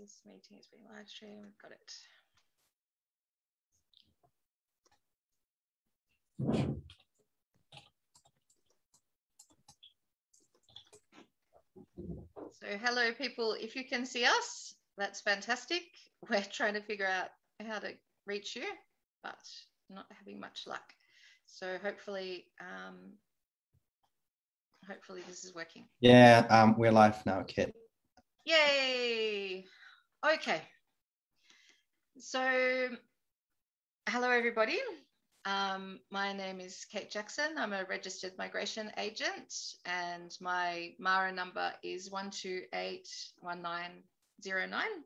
This meeting is being live streamed. We've got it. So hello people, if you can see us, that's fantastic. We're trying to figure out how to reach you, but not having much luck. So hopefully this is working. Yeah, we're live now, Kate. Yay! Okay. So hello everybody. My name is Kate Jackson. I'm a registered migration agent and my MARA number is 1281909.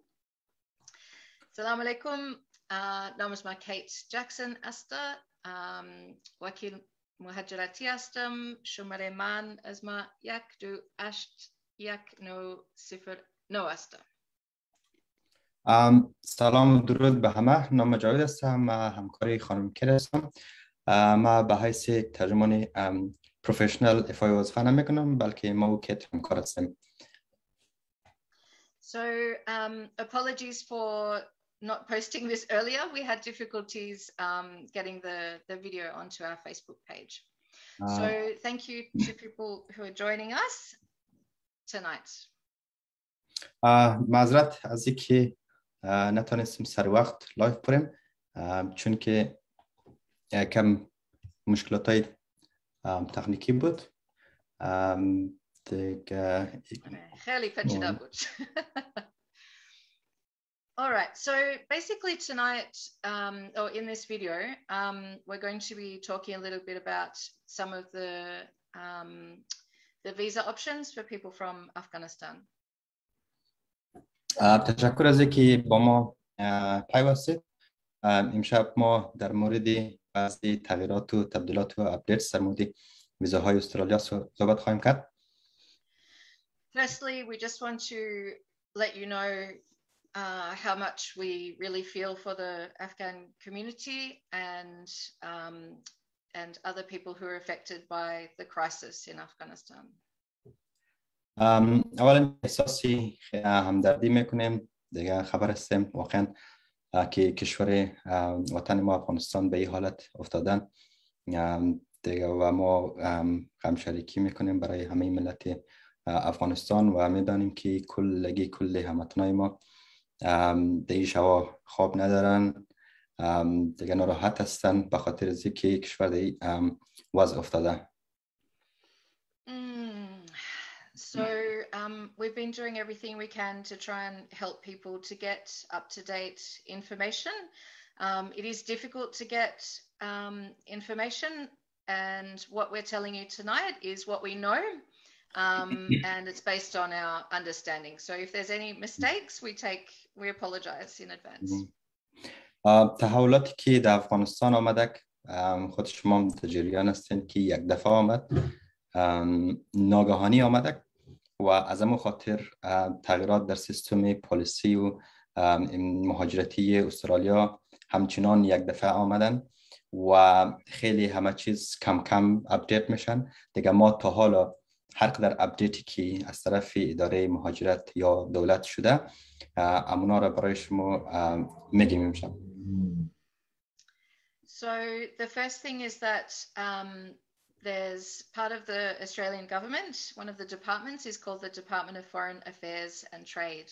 Assalamu alaikum. Namens my Kate Jackson Asta. Wakil muhajirati astam. Shumare man asma yak du asht yak no sifr no asta. سلام و درود به همه. نام جاوید هستم. من همکاری خانم کیر هستم. من به حیث ترجمان پروفشنال افای وظیفه نمیکنم، بلکه ما و کیت همکار هستیم. So apologies for not posting this earlier. We had difficulties getting the video onto our Facebook page. So thank you to people who are joining us tonight. معذرت از اینکه نتونستیم سر وقت لایف بریم، چون که کم مشکلاتای تکنیکی بود. دیگه خیلی پیچیده بود. All right, so basically tonight, or in this video, we're going to be talking a little bit about some of the visa options for people from Afghanistan. تشکر از اینکه با ما پیوستید. امشب ما در مورد بعضی تغییرات و تبدیلات و اپدیتس در مورد ویزاهای استرالیا صحبت خواهیم کرد. Firstly, we just want to let you know how much we really feel for the Afghan community and other people who are affected by the crisis in Afghanistan. اولا احساسی همدردی میکنیم. دیگه خبر هستیم واقعا که کشور وطن ما افغانستان به این حالت افتادن دیگه و ما همشریکی میکنیم برای همه ملت افغانستان و میدانیم که کل هموطنای ما دیگه شبا خواب ندارن، دیگه ناراحت هستن به خاطر از اینکه کشور دیگه وضع افتاده. So we've been doing everything we can to try and help people to get up-to-date information. It is difficult to get information, and what we're telling you tonight is what we know, and it's based on our understanding. So if there's any mistakes, we apologize in advance. تحولاتی که در افغانستان آمده خود شما در جریان هستین که یک دفعه آمد، ناگهانی آمده و از همون خاطر تغییرات در سیستم پالیسی و مهاجرتی استرالیا همچنان یک دفعه آمدن و خیلی همه چیز کم کم اپدیت میشن. دیگه ما تا حالا هر قدر اپدیتی که از طرف اداره مهاجرت یا دولت شده امونا را برای شما میگیم امشب. So the first thing is that there's part of the Australian government, one of the departments is called the Department of Foreign Affairs and Trade.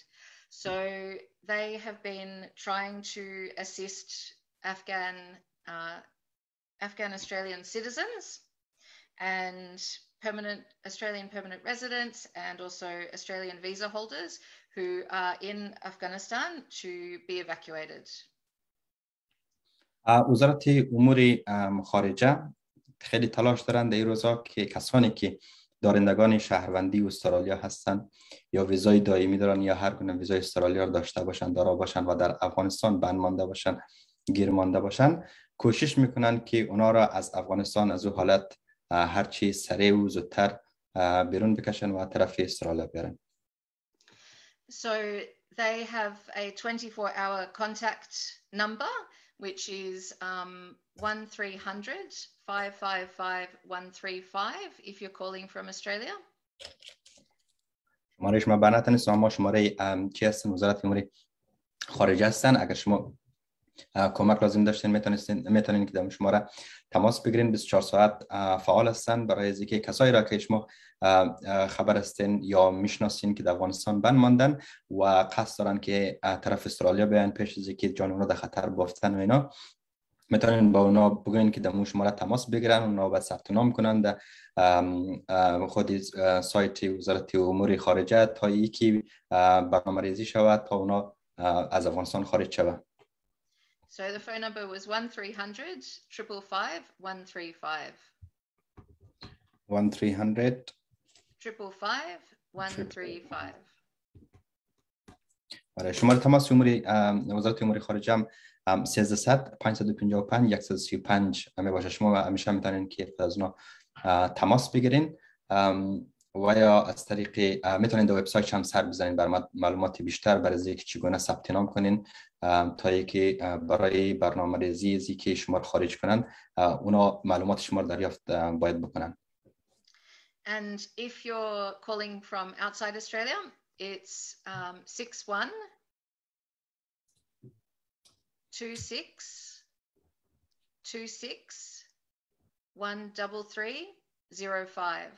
So they have been trying to assist Afghan Australian citizens and Australian permanent residents and also Australian visa holders who are in Afghanistan to be evacuated. وزارت امور خارجه خیلی تلاش دارند در این روزا که کسانی که دارندگان شهروندی استرالیا هستند یا ویزای دائمی دارن یا هر گونه ویزای استرالیا را داشته باشن، دارا باشن و در افغانستان بند مانده باشن، گیر مانده باشن، کوشش میکنن که اونا را از افغانستان از او حالت هرچی سریع و زودتر بیرون بکشن و طرف استرالیا بیارن. So they have a 24-hour contact number which is 1300 555 135 if you're calling from Australia. شماره شما برنامه نیست، اما شماره چی هستن؟ وزارت امور خارجه هستن. اگر شما کمک لازم داشتین میتونین که در شماره تماس بگیرین. 24 ساعت فعال هستن برای اینکه کسایی را که شما خبر هستین یا میشناسین که در افغانستان بند ماندن و قصد دارن که طرف استرالیا بیان پیش از اینکه جان اونا در خطر بافتن و اینا، میتونین با اونا بگوین که در شماره تماس بگیرن. اونا بعد ثبت نام کنن در خود سایت وزارت امور خارجه تا یکی برنامه‌ریزی شود تا اونا از افغانستان خارج شود. So the phone number was 1300 555 135. 1300 555 135. آره، شماره تماس وزارت امور خارجه هم 1300 555 135 می باشه. شما همیشه میتونین که از اونا تماس بگیرین و یا از طریق میتونین در وبسایت هم سر بزنین بر معلومات بیشتر برای اینکه چگونه ثبت نام کنین تا اینکه برای برنامه‌ریزی از اینکه شما خارج کنن اونا معلومات شما رو دریافت باید بکنن. And if you're calling from outside Australia, it's 61 26 26 133 05.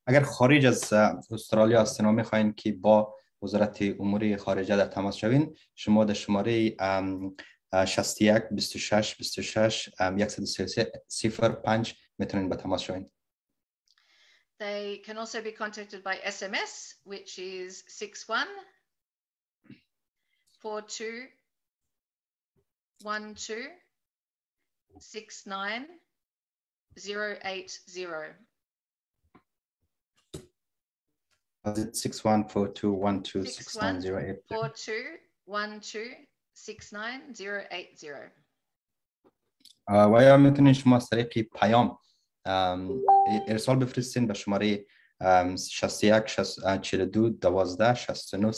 اگر خارج از استرالیا هستین و میخواین که با وزارت امور خارجه در تماس شوین، شما در شماره 61 26 26 133 05 میتونین با تماس شوین. They can also be contacted by SMS, which is 61 42 12 69 080. 61 42 12 69 080. 42 12 69 080. و یا میتونین شما از طریق پیام ارسال بفرستین به شماره 61 42 12 69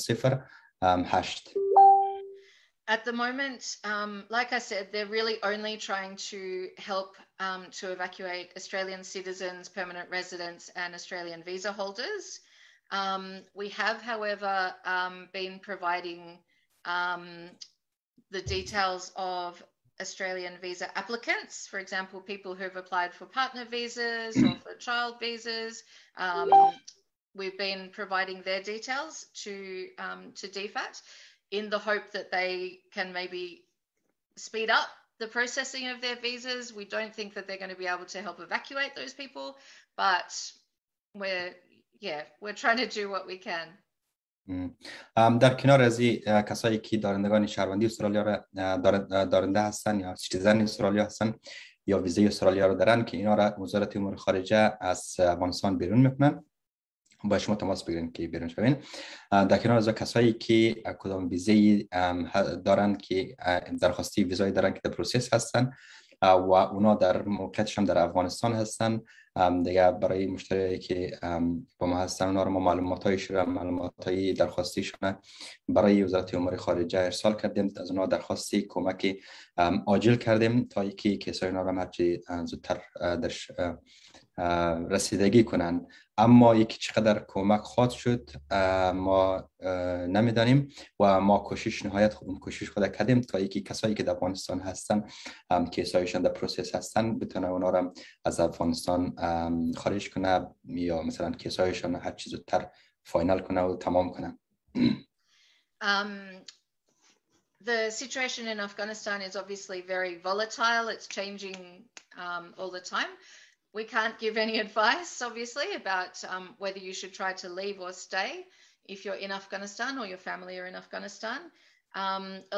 08. At the moment, like I said, they're really only trying to help to evacuate Australian citizens, permanent residents, and Australian visa holders. We have, however, been providing the details of Australian visa applicants, for example, people who have applied for partner visas or for child visas. We've been providing their details to DFAT in the hope that they can maybe speed up the processing of their visas. We don't think that they're going to be able to help evacuate those people, but we're trying to do what we can. در کنار از کسایی که دارندگان شهروندی استرالیا را دارنده هستن یا سیتیزن استرالیا هستن یا ویزای استرالیا را دارن که اینا را وزارت امور خارجه از افغانستان بیرون میکنن، با شما تماس بگیرین که بیرون شوین. در کنار از کسایی که کدام ویزایی دارن که درخواستی ویزایی دارن که در پروسس هستن و اونا در موقعیتش هم در افغانستان هستن، دیگه برای مشتری که با ما هستن اونا رو ما معلوماتای درخواستیشون برای وزارت امور خارجه ارسال کردیم. از اونا درخواستی کمک عاجل کردیم تا اینکه کیسای اونا رو هرچی زودتر درش رسیدگی کنن. اما یکی چقدر کمک خواهد شد ما نمیدانیم و ما کوشش خود کردیم تا یکی کسایی که در افغانستان هستن کیسایشان در پروسس هستن بتونه اونا رو از افغانستان خارج کنه یا مثلا کیسایشان هر چیز زودتر فاینال کنه و تمام کنه. The situation in Afghanistan is obviously very volatile. It's changing all the time. We can't give any advice, obviously, about whether you should try to leave or stay if you're in Afghanistan or your family are in Afghanistan.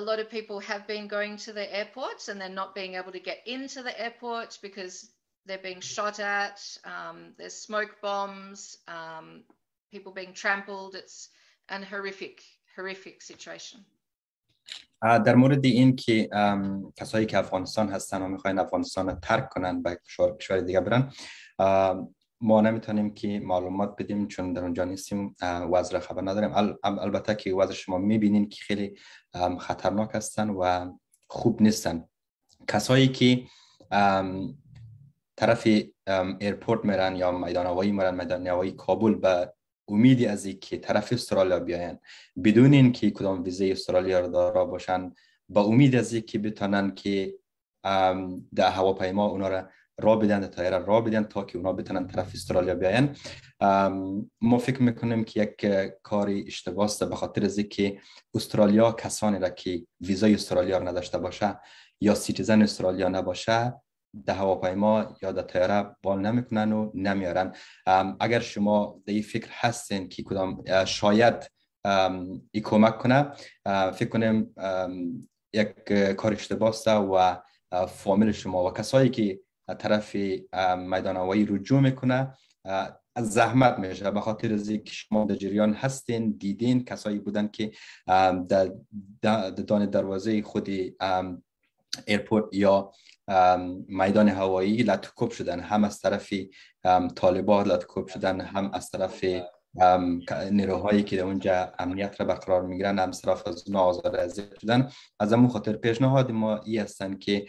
A lot of people have been going to the airports and they're not being able to get into the airport because they're being shot at. There's smoke bombs, people being trampled. It's an horrific situation. در مورد این که کسایی که افغانستان هستن و میخواین افغانستان رو ترک کنن به کشور دیگه برن، ما نمیتونیم که معلومات بدیم چون در اونجا نیستیم، وضع خبر نداریم. البته که وضع شما میبینین که خیلی خطرناک هستن و خوب نیستن. کسایی که طرف ایرپورت میرن یا میدان هوایی میرن، میدان هوایی کابل به امیدی از اینکه طرف استرالیا بیاین بدون اینکه کدام ویزه استرالیا را دارا باشن، با امید از اینکه بتونن که در هواپیما اونا را راه بدن، در طیاره راه بدن تا که اونا بتونن طرف استرالیا بیاین. ما فکر میکنیم که یک کار اشتباه است، به خاطر از اینکه استرالیا کسانی را که ویزای استرالیا را نداشته باشه یا سیتیزن استرالیا نباشه در هواپیما یا در طیاره بال نمیکنن و نمیارن. اگر شما در این فکر هستین که کدام شاید ای کمک کنه، فکر کنیم یک کار اشتباه است و فامیل شما و کسایی که طرف میدان هوایی رجوع میکنه از زحمت میشه، به خاطر از اینکه شما در جریان هستین، دیدین کسایی بودن که در دروازه خود ایرپورت یا میدان هوایی لطکوب شدن، هم از طرف طالبان لطکوب شدن، هم از طرف نیروهایی که در اونجا امنیت را برقرار میگیرن، هم طرف از اونها آزار اذیت شدن. از همون خاطر پیشنهاد ما ای هستن که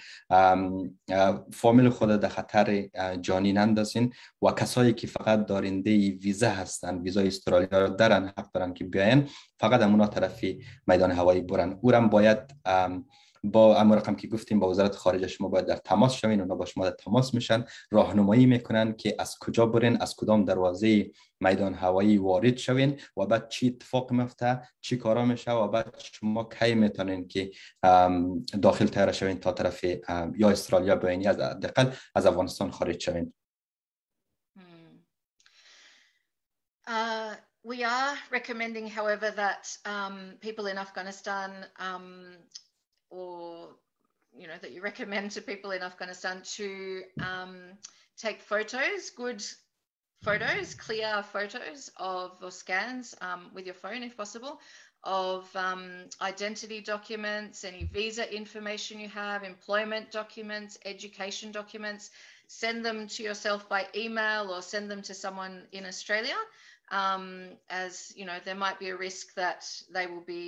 فامیل خود در خطر جانی نندازین و کسایی که فقط دارنده ویزا هستن، ویزای استرالیا را دارن، حق دارن که بیاین، فقط همونا طرف میدان هوایی برن. اونم باید با امر رقم که گفتیم با وزارت خارجه شما باید در تماس شوین، اونا با شما در تماس میشن، راهنمایی میکنن که از کجا برین، از کدام دروازه میدان هوایی وارد شوین و بعد چی اتفاق میفته، چی کارا میشه و بعد شما کی میتونین که داخل طیاره شوین تا طرف یا استرالیا بیاین یا حداقل از افغانستان خارج شوین. We are recommending, however, that people in Afghanistan or that you recommend to people in Afghanistan to take photos, good photos, clear photos of, or scans with your phone if possible, of identity documents, any visa information you have, employment documents, education documents. Send them to yourself by email or send them to someone in Australia, as there might be a risk that they will be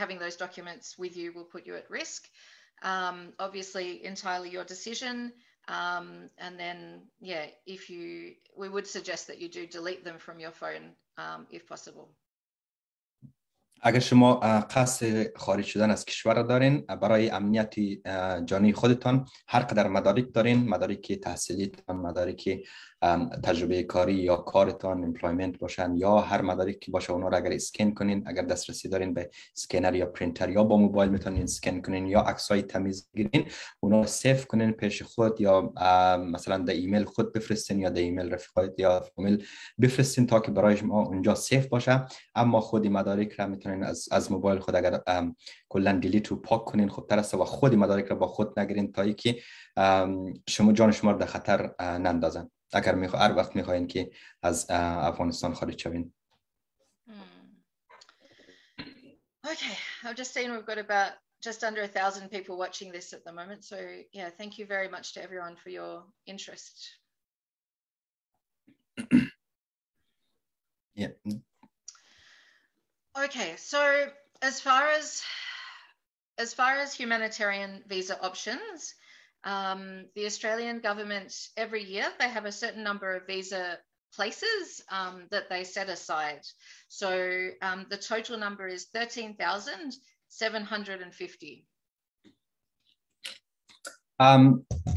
having those documents with you will put you at risk. Obviously, entirely your decision. And then, we would suggest that you do delete them from your phone if possible. اگر شما قصد خارج شدن از کشور دارین، برای امنیت جانی خودتان هر قدر مدارک دارین، مدارک تحصیلیتان، مدارک تجربه کاری یا کارتان، امپلایمنت باشن یا هر مدارک که باشه، اونا رو اگر اسکن کنین، اگر دسترسی دارین به اسکنر یا پرینتر یا با موبایل میتونین اسکن کنین یا عکسای تمیز بگیرین، اونا رو سیو کنین پیش خود یا مثلا در ایمیل خود بفرستین یا در ایمیل رفیقات یا فامیل بفرستین تا که برای شما اونجا سیو باشه. اما خودی مدارک را میتونین از موبایل خود اگر کلا دیلیت و پاک کنین خوبتر است و خودی مدارک را با خود نگیرین تا اینکه شما جان شما رو در خطر نندازن اگر هر وقت میخواین که از افغانستان خارج شوین. Okay, I've just seen we've got about just under 1,000 people watching this at the moment. So yeah, thank you very much to everyone for your interest. Yeah. Okay, so as far as humanitarian visa options, the Australian government every year they have a certain number of visa places that they set aside. So the total number is 13,750.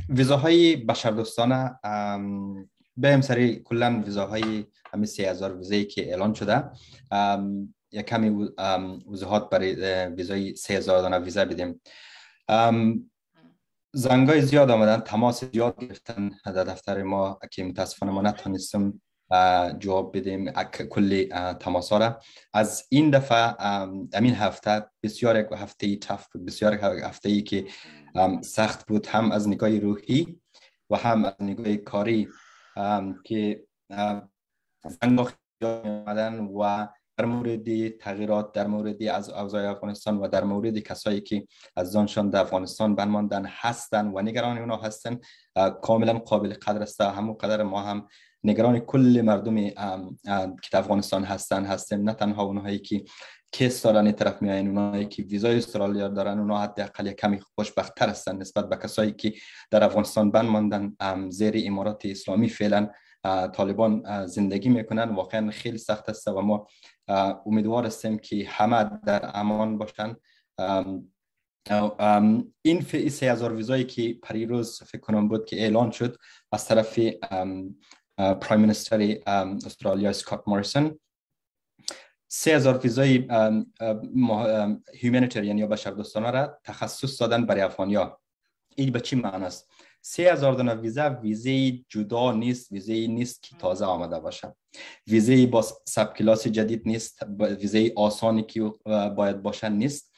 ویزاهای بشردوستانه بریم سری کلا ویزاهای همین 3000 ویزایی که اعلان شده یک کمی وضاحت برای ویزای 3000 دانه ویزا بدیم. زنگای زیاد آمدن، تماس زیاد گرفتن در دفتر ما که متاسفانه ما نتونستیم جواب بدیم کلی تماس ها را. از این دفعه امین هفته بسیار یک هفته تف بود، بسیار هفته ای که سخت بود، هم از نگاه روحی و هم از نگاه کاری که زنگا زیاد آمدن و در مورد تغییرات، در مورد از اوضاع افغانستان و در مورد کسایی که از آنشان در افغانستان بنماندن هستن و نگران اونا هستن کاملا قابل قدر است. همون قدر ما هم نگران کل مردم که در افغانستان هستیم، نه تنها اونهایی که کیس دارن این طرف میاین، اونهایی که ویزای استرالیا دارن، اونها حداقل کمی خوشبخت‌تر هستن نسبت به کسایی که در افغانستان بنماندن زیر امارات اسلامی فعلا طالبان زندگی میکنن واقعا خیلی سخت است و ما امیدوار هستیم که همه در امان باشن. این 3000 ویزایی که پریروز فکر کنم بود که اعلان شد از طرف پرایم منیستر استرالیا اسکات موریسون، 3000 ویزای هیومانیتریان یا بشردوستانه را تخصص دادن برای افغانیا. این به چی معنی است؟ 3000 دانه ویزه جدا نیست، ویزه نیست که تازه آمده باشه، ویزه با سب کلاس جدید نیست، ویزه آسانی که باید باشه نیست.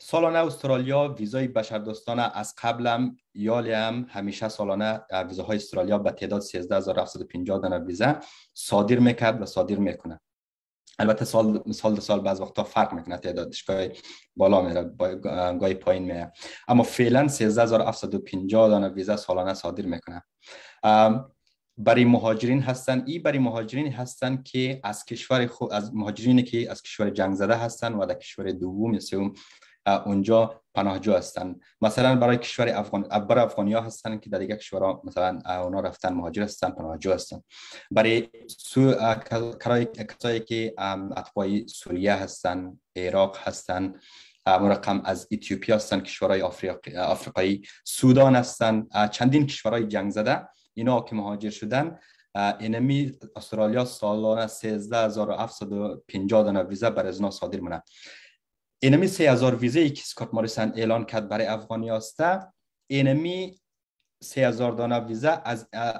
سالانه استرالیا ویزای بشردوستانه از قبلم یالیم همیشه سالانه ویزاهای استرالیا به تعداد 13750 دانه ویزه صادر میکرد و صادر میکنه. البته سال بعض وقتا فرق میکنه، تعدادش گاهی بالا میره گاهی پایین میره، اما فعلا 13750 دانه ویزه سالانه صادر میکنه. برای مهاجرین هستن، برای مهاجرین هستن که از کشور خود، از مهاجرینی که از کشور جنگ زده هستن و در کشور دوم یا سوم اونجا پناهجو هستن. مثلا برای کشور برای افغانیا هستن که در دیگه کشورها مثلا اونا رفتن مهاجر هستن، پناهجو هستن. برای کسایی که اتباع سوریه هستن، عراق هستن، مرقم از اتیوپیا هستن، کشورهای آفریقایی، سودان هستن، چندین کشورهای جنگ زده، اینا که مهاجر شدن، اینمی استرالیا سالانه 13750 دانه ویزا برای ازنا صادر مونه. اینمی 3000 ویزایی که اسکات موریسون اعلان کرد برای افغانیا است، اینمی 3000 دانه ویزا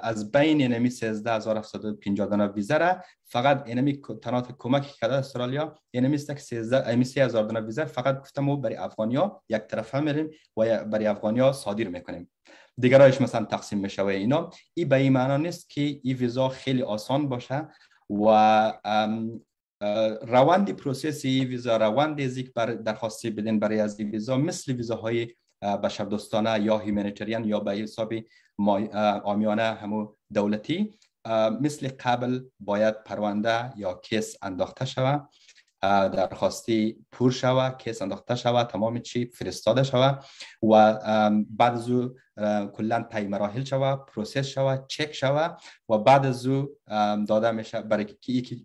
از بین اینمی 13750 دانه ویزا را فقط اینمی تنات کمک کرده استرالیا، اینمی است که 3000 دانه ویزا فقط گفتم برای افغانیا یک طرفه میریم و برای افغانیا صادر میکنیم، دیگرایش مثلا تقسیم میشه و اینا. این به این معنی نیست که این ویزا خیلی آسان باشه و روند پروسس ویزا، روند ازی که درخواستی بدین برای از ویزا مثل ویزاهای بشردوستانه یا هیومانیتریان یا به حساب عامیانه همو دولتی مثل قبل باید پرونده یا کیس انداخته شود، درخواستی پر شود، کیس انداخته شود، تمام چی فرستاده شود و بعد از او کلا طی مراحل شود، پروسس شود، چک شود و بعد از او داده میشه برای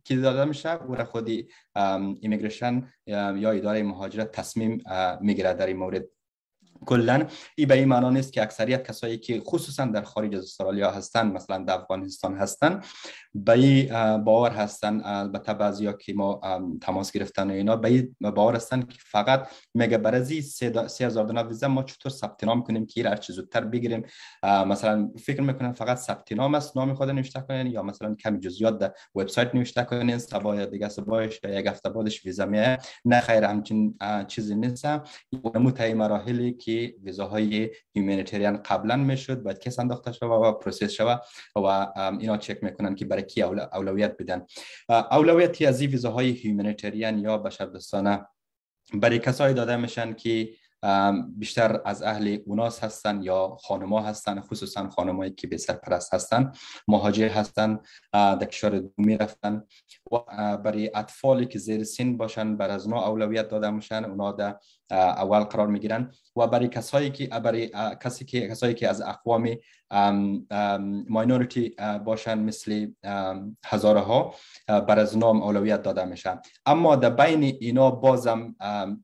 کی داده میشه و خودی ایمیگریشن یا اداره مهاجرت تصمیم میگیره در این مورد. کلا این به این معنی نیست که اکثریت کسایی که خصوصا در خارج از استرالیا هستن، مثلا در افغانستان هستن، به این باور هستن، البته بعضیا که ما تماس گرفتن اینا به این باور هستن که فقط میگه برای 3000 دانه ویزا ما چطور ثبت نام کنیم که هر چه زودتر بگیریم. مثلا فکر میکنن فقط ثبت نام است، نام خود نوشته کنین یا مثلا کمی جزئیات در وبسایت نوشته کنین، صباح دیگه صبحش یا یک هفته بعدش ویزا میاد. نه خیر، همچین چیزی نیست. اون طی مراحلی که ویزاهای هیومانیتریان قبلا میشد باید کیس انداخته شود و پروسس شود و اینا چک میکنن که برای کی اولویت بدن. اولویتی از این ویزاهای هیومانیتریان یا بشردوستانه برای کسایی داده میشن که بیشتر از اهل اوناس هستن یا خانما هستن، خصوصا خانمایی که به سرپرست هستن، مهاجر هستن، در کشور دومی رفتن و برای اطفالی که زیر سن باشن بر از نوع اولویت داده میشن، اونا در اول قرار میگیرن و برای کسایی که از اقوام ماینورتی باشن مثل هزاره ها بر از نام اولویت داده میشن. اما در بین اینا بازم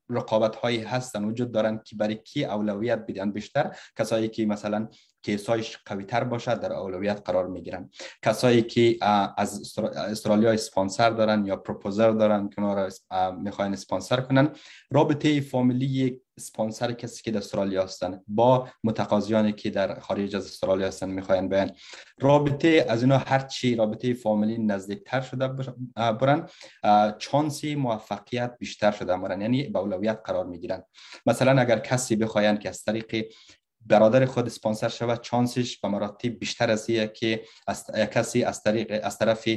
رقابت هایی هستن وجود دارن که برای کی اولویت بدن بیشتر. کسایی که مثلا کیسایش قوی تر باشه در اولویت قرار میگیرن، کسایی که از استرالیا اسپانسر دارن یا پروپوزر دارن که اونا را میخواین اسپانسر کنن. رابطه فامیلی اسپانسر کسی که در استرالیا هستن با متقاضیانی که در خارج از استرالیا هستن میخواین بیان، رابطه از اینا هرچی رابطه فامیلی نزدیکتر شده برن، چانسی موفقیت بیشتر شده برن، یعنی به اولویت قرار میگیرن. مثلا اگر کسی بخواین که از طریق برادر خود اسپانسر شود، چانسش به مراتب بیشتر از اینه که کسی از طرف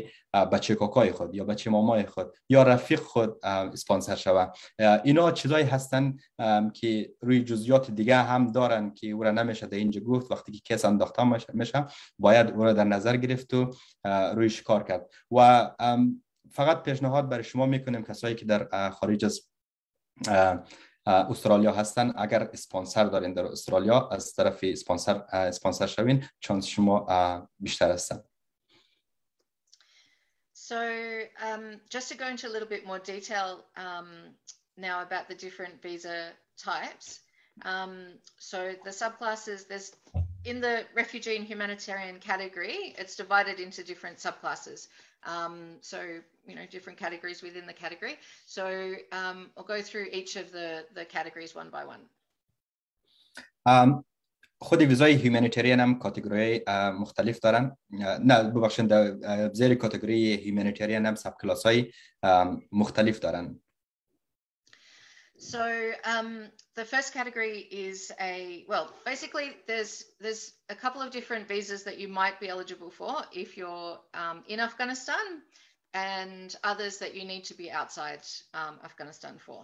بچه کاکای خود یا بچه مامای خود یا رفیق خود اسپانسر شود. اینا چیزایی هستن که روی جزئیات دیگه هم دارن که او را نمیشه در اینجا گفت. وقتی که کیس انداخته میشه باید او را در نظر گرفت و رویش کار کرد. و فقط پیشنهاد برای شما میکنیم کسایی که در خارج از استرالیا هستن. اگر اسپانسر دارین در استرالیا از طرف اسپانسر شوین، چانس شما بیشتر هستن. So just to go into a little bit more detail now about the different visa types. So the subclasses, there's in the refugee and humanitarian category, it's divided into different subclasses. So, you know, different categories within the category. So I'll go through each of the categories one by one. خود ویزای هیومانیتریان هم کاتگوری مختلف دارن. نه ببخشید، زیر کاتگوری هیومانیتریان هم سب کلاس های مختلف دارن. So the first category is basically there's a couple of different visas that you might be eligible for if you're in Afghanistan, and others that you need to be outside Afghanistan for.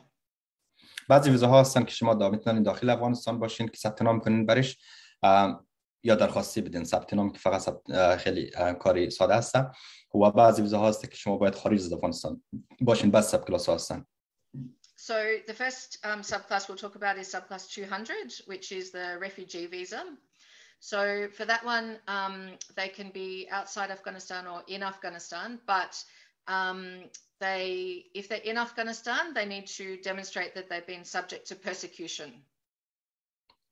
بعضی ویزاها هستن که شما میتونین داخل افغانستان باشین که ثبت نام کنین برش، یا درخواستی بدین ثبت نام که فقط خیلی کاری ساده است. و بعضی ویزاها هست که شما باید خارج از افغانستان باشین. بعضی سب کلاس ها هستن. So the first subclass we'll talk about is subclass 200, which is the refugee visa. So for that one, they can be outside Afghanistan or in Afghanistan, but if they're in Afghanistan, they need to demonstrate that they've been subject to persecution.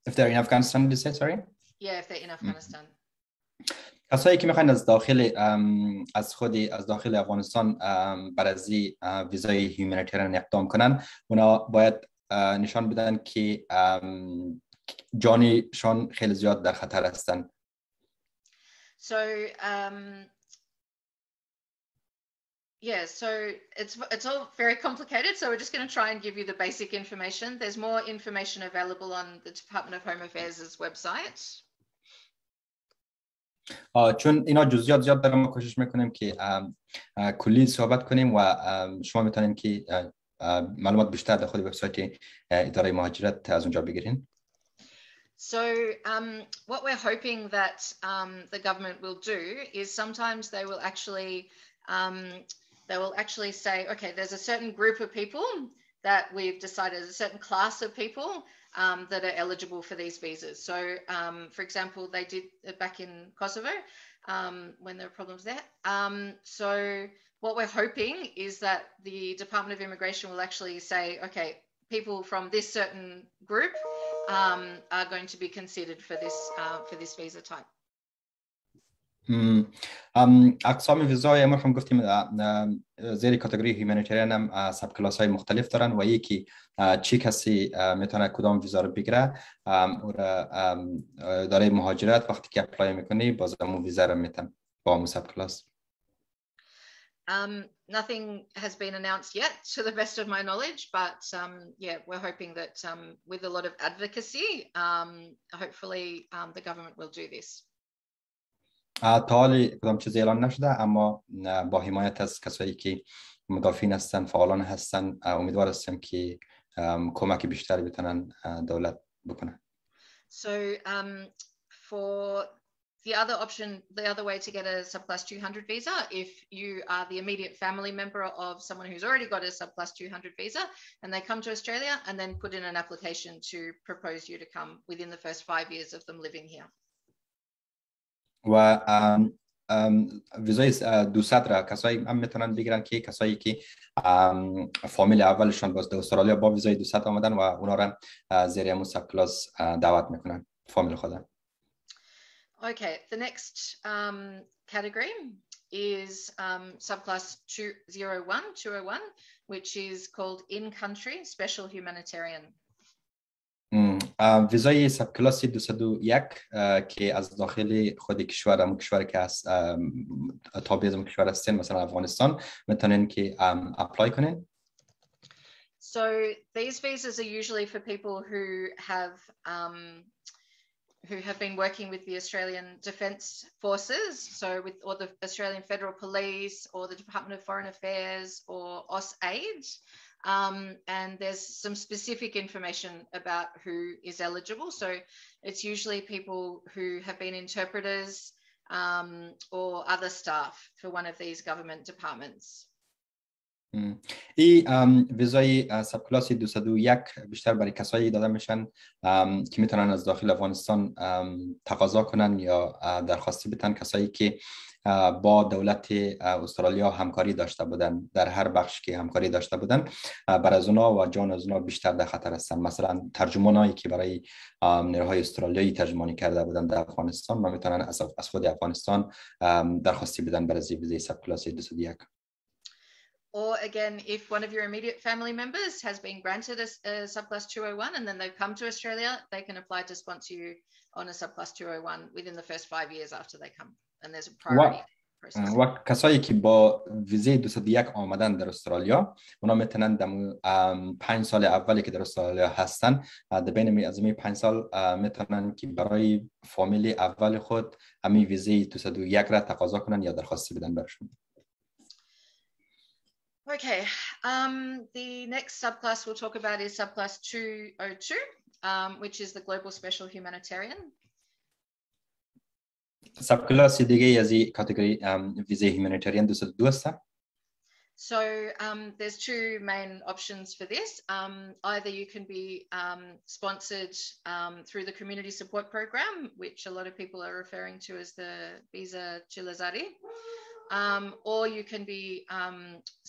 If they're in Afghanistan, did you say, sorry? Yeah, if they're in Afghanistan. کسایی که میخواین از داخل افغانستان برای ویزای هیومانیتریان اقدام کنن، اونا باید نشان بدن که جانشان خیلی زیاد در خطر هستن. So so it's all very complicated, so we're just going to try and give you the basic information. There's more information available on the Department of Home Affairs' website. چون اینا جزئیات زیاد داره، ما کوشش میکنیم که کلی صحبت کنیم و شما میتونین که معلومات بیشتر در خود وبسایت اداره مهاجرت از اونجا بگیرین. So what we're hoping that the government will do is sometimes they will actually say, okay, there's a certain group of people that we've decided, a certain class of people that are eligible for these visas. So, for example, they did back in Kosovo when there were problems there. So what we're hoping is that the Department of Immigration will actually say, okay, people from this certain group are going to be considered for this visa type. اقسام ویزای ما هم گفتیم زیر کاتگوری هیومانیتریان هم سب کلاس های مختلف دارن و یکی چی کسی میتونه کدام ویزا رو بگیره. اداره مهاجرت وقتی که اپلای میکنی باز همون ویزا رو میتن با همون سب کلاس. Nothing has been announced yet to the best of my knowledge, but we're hoping that with a lot of advocacy, hopefully the government will do this. تا حالی کدام چیزی اعلان نشده، اما با حمایت از کسایی که مدافعین هستن، فعالان هستن، امیدوار هستم که کمک بیشتری بتونن دولت بکنن. So for the other option, the other way to get a subclass 200 visa, if you are the immediate family member of someone who's already got a subclass 200 visa and they come to Australia and then put in an application to propose you to come within the first 5 years of them living here. و ویزای 200 را کسایی هم میتونن بگیرن که کسایی که فامیل اولشون باز در استرالیا با ویزای 200 آمدن و اونا را زیر همون سب کلاس دعوت میکنن، فامیل خودن. Okay, the next category is subclass 201, which is called in-country special humanitarian. ویزای سب کلاس 201 که از داخل خود کشور که از تابع از کشور هستین، مثلا افغانستان، میتونین که اپلای کنین. So these visas are usually for people who have been working with the Australian Defence Forces, so with or the Australian Federal Police or the Department of Foreign Affairs or AusAid. And there's some specific information about who is eligible. So it's usually people who have been interpreters or other staff for one of these government departments. این ویزای ساب کلاس 201 بیشتر برای کسایی داده میشن که میتونن از داخل افغانستان تقاضا کنن یا درخواستی بدن، کسایی که با دولت استرالیا همکاری داشته بودن، در هر بخش که همکاری داشته بودن، بر از اونا و جان از اونا بیشتر در خطر هستن. مثلا ترجمانایی که برای نیروهای استرالیایی ترجمانی کرده بودن در افغانستان و میتونن از خود افغانستان درخواستی بدن برای ویزای ساب کلاس 201. Or again, if one of your immediate family members has been granted a subclass 201 and then they've come to Australia, they can apply to sponsor you on a subclass 201 within the first 5 years after they come. And there's a priority process. و کسایی که با ویزای 201 آمدن در استرالیا، اونا میتونن در 5 سال اولی که در استرالیا هستن، در بین از این 5 سال میتونن که برای فامیلی اول خود همین ویزای 201 را تقاضا کنن یا درخواستی بدن برشون. Okay, the next subclass we'll talk about is subclass 202, which is the Global Special Humanitarian. Subclass دیگه از این کاتگوری ویزای humanitarian 202 است. So there's two main options for this. Either you can be sponsored through the community support program, which a lot of people are referring to as the Visa Chilazari. Or you can be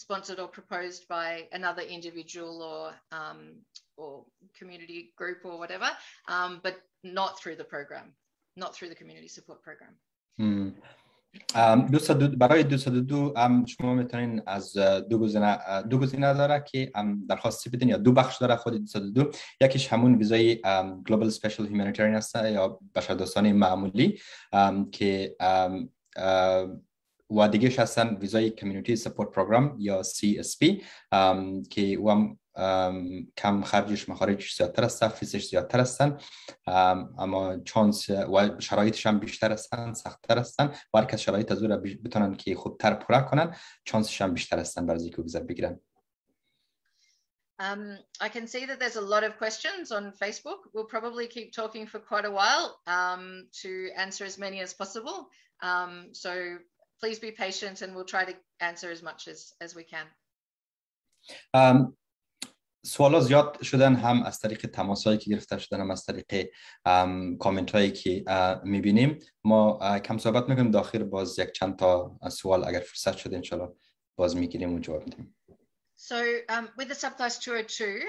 sponsored or proposed by another individual or community group or whatever, but not through the program, not through the community support program. برای 202 شما میتونین از دو گزینه داره که درخواستی بدین یا دو بخش داره خود 202. یکیش همون ویزای Global Special Humanitarian است یا بشردوستانه معمولی که و دیگهش هستن ویزای کمیونیتی سپورت پروگرام یا CSP که و کم خرجش مخارجش زیادتر است، فیزش زیادتر هستن، اما چانس و شرایطش هم بیشتر هستن، سختتر هستن و هر کس شرایط از او را بتونن که خوبتر پورا کنن، چانسش هم بیشتر هستن برای اینکه ویزا بگیرن. I can see that there's a lot of questions on Facebook. We'll probably keep talking for quite a while to answer as many as possible. So please be patient and we'll try to answer as much as we can. سوالا زیاد شدن، هم از طریق تماسایی که گرفته شدن، هم از طریق کامنت هایی که میبینیم. ما کم صحبت میکنیم، داخل باز یک چند تا سوال اگر فرصت شده انشالله باز میگیریم و جواب میدیم. So with the subclass 202,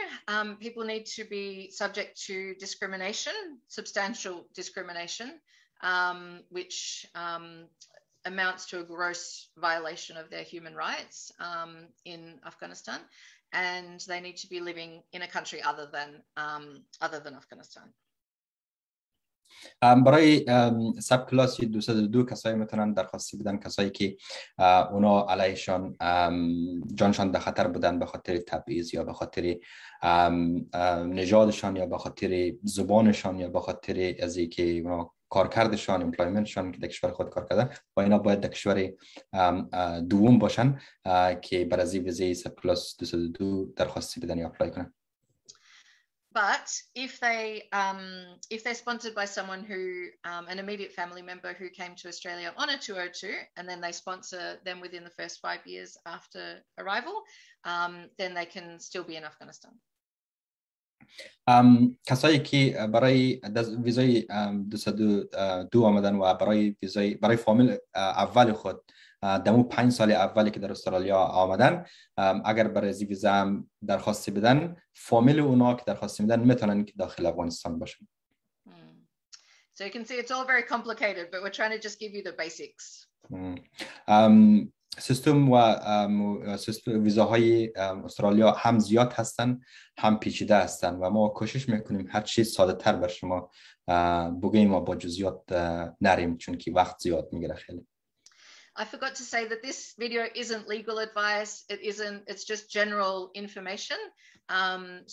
people need to be subject to discrimination, substantial discrimination, which amounts to a gross violation of their human rights in Afghanistan, and they need to be living in a country other than Afghanistan. برای ساب کلاس 202 کسایی میتونن درخواستی بدن کسایی که اونا علیهشان جانشان در خطر بودن به خاطر تبعیض یا به خاطر نژادشان یا به خاطر زبانشان یا به خاطر از اینکه اونا کارکردشان، امپلایمنتشان که در کشور خود کار کردن و اینا باید در کشور دوم باشن که برای از ویزای ساب کلاس 202 درخواستی بدن یا اپلای کنن. But if they're sponsored by someone who an immediate family member who came to Australia on a 202 and then they sponsor them within the first 5 years after arrival, then they can still be in Afghanistan. کسایی که برای ویزای 202 آمدن و برای فامیل اول خود دمو 5 سال اولی که در استرالیا آمدن، اگر برای ویزا درخواستی بدن، فامیل اونا که درخواستی میدن میتونن که داخل افغانستان باشن. So you can see it's all very complicated, but we're trying to just give you the basics. سیستم و ویزاهای استرالیا هم زیاد هستن هم پیچیده هستن و ما کوشش میکنیم هر چیز ساده تر بر شما بگیم و با جزئیات نریم چون که وقت زیاد میگیره خیلی. I forgot to say that this video isn't legal advice. It's just general information.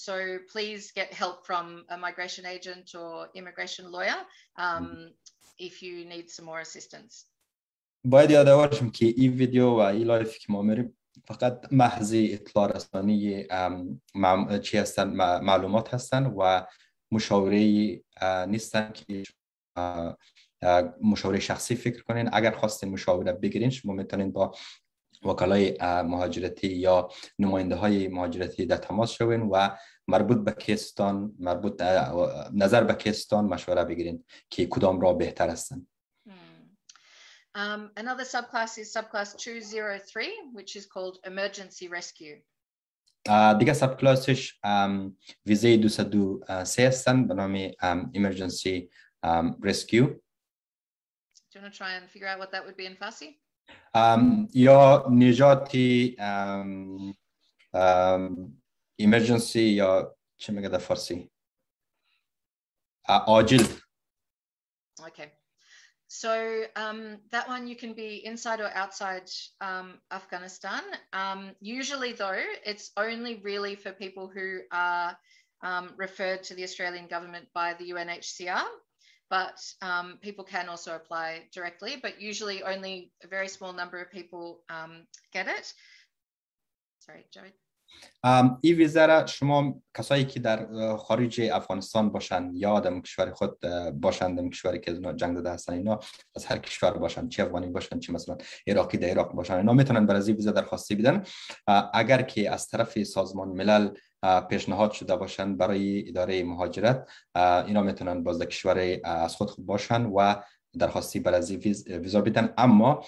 So please get help from a migration agent or immigration lawyer if you need some more assistance. باید یادآور باشم که این ویدیو و این لایف که ما میریم فقط محض اطلاع رسانی چی هستن، معلومات هستن و مشاوره نیستن که مشاوره شخصی فکر کنین. اگر خواستین مشاوره بگیرین شما میتونین با وکالای مهاجرتی یا نماینده های مهاجرتی در تماس شوین و مربوط به کیستان نظر به کیستان مشوره بگیرین که کدام را بهتر هستند. Another subclass is subclass 203, which is called emergency rescue. دیگه سب کلاسش ویزه 203 هستن به نام emergency rescue. Do you want to try and figure out what that would be in Farsi? یا نجاتی emergency یا چه میگه در فارسی عاجل. Okay. So that one you can be inside or outside Afghanistan. Usually though, it's only really for people who are referred to the Australian government by the UNHCR, but people can also apply directly, but usually only a very small number of people get it. Sorry, Javed. این ویزه را شما کسایی که در خارج افغانستان باشند یا در کشور خود باشند، در کشوری که جنگ زده هستند، اینا از هر کشور باشند، چه افغانی باشند چه مثلا عراقی در عراق باشند، اینا میتونن برای این ویزه درخواستی بدن اگر که از طرف سازمان ملل پیشنهاد شده باشند برای اداره مهاجرت. اینا میتونن باز در کشور از خود باشند و درخواستی برای ویزا بدن. اما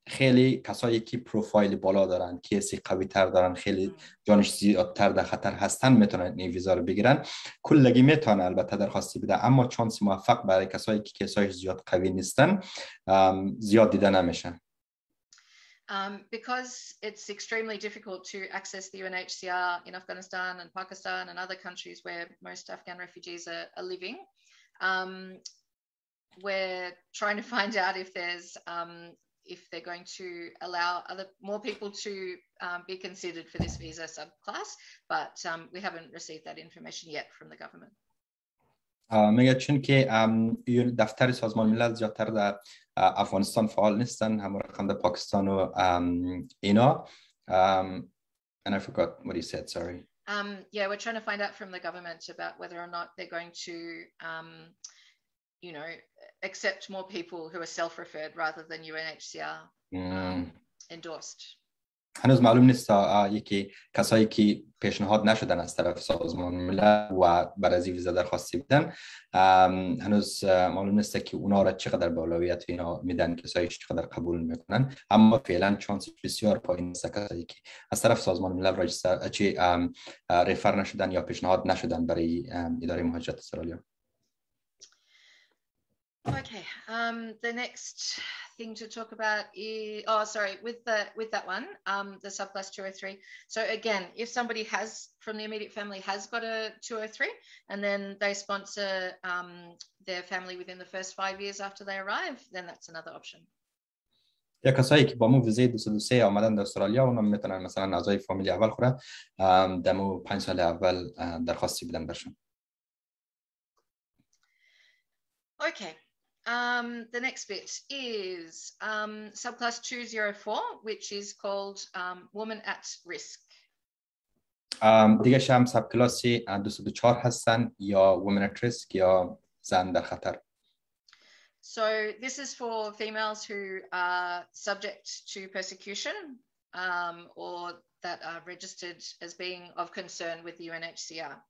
خیلی کسایی که پروفایل بالا دارن، کیسی قوی تر دارن، خیلی جانش زیادتر در خطر هستن، میتونن این ویزا رو بگیرن. کلگی میتونن البته درخواستی بدن، اما چانس موفق برای کسایی که کیسایش زیاد قوی نیستن زیاد دیده نمیشن. Because it's extremely difficult to access the UNHCR in Afghanistan and Pakistan and other countries where most Afghan refugees are living, we're trying to find out if they're going to allow more people to be considered for this visa subclass, but we haven't received that information yet from the government. میگه چون که دفتر سازمان ملل زیادتر در افغانستان فعال نیستن، همون رقم در پاکستان و اینا. And I forgot what he said, sorry. Yeah, we're trying to find out from the government about whether or not they're going to accept more people who are self-referred rather than UNHCR endorsed. هنوز معلوم نیست یکی کسایی که پیشنهاد نشدن از طرف سازمان ملل و برای ویزا درخواستی بدن، هنوز معلوم نیست که اونا را چقدر به اولویت اینا میدن، کسایی چقدر قبول میکنن. اما فعلا چانس بسیار پایین است کسایی که از طرف سازمان ملل رفر نشدن یا پیشنهاد نشدن برای اداره مهاجرت استرالیا. Okay, the next thing to talk about is, with that one, the subclass 203. So again, if somebody from the immediate family has got a 203 and then they sponsor their family within the first 5 years after they arrive, then that's another option. یا کسایی که با مو ویزه 203 آمدن در استرالیا، اونا میتونن مثلا اعضای فامیلی اول خوره دمو 5 سال اول درخواستی بدن برشون. Okay. The next bit is subclass 204, which is called woman at risk. دیگه هم سب کلاسی 204 هستن یا women at risk یا زن در خطر. So this is for females who are subject to persecution or that are registered as being of concern with the UNHCR.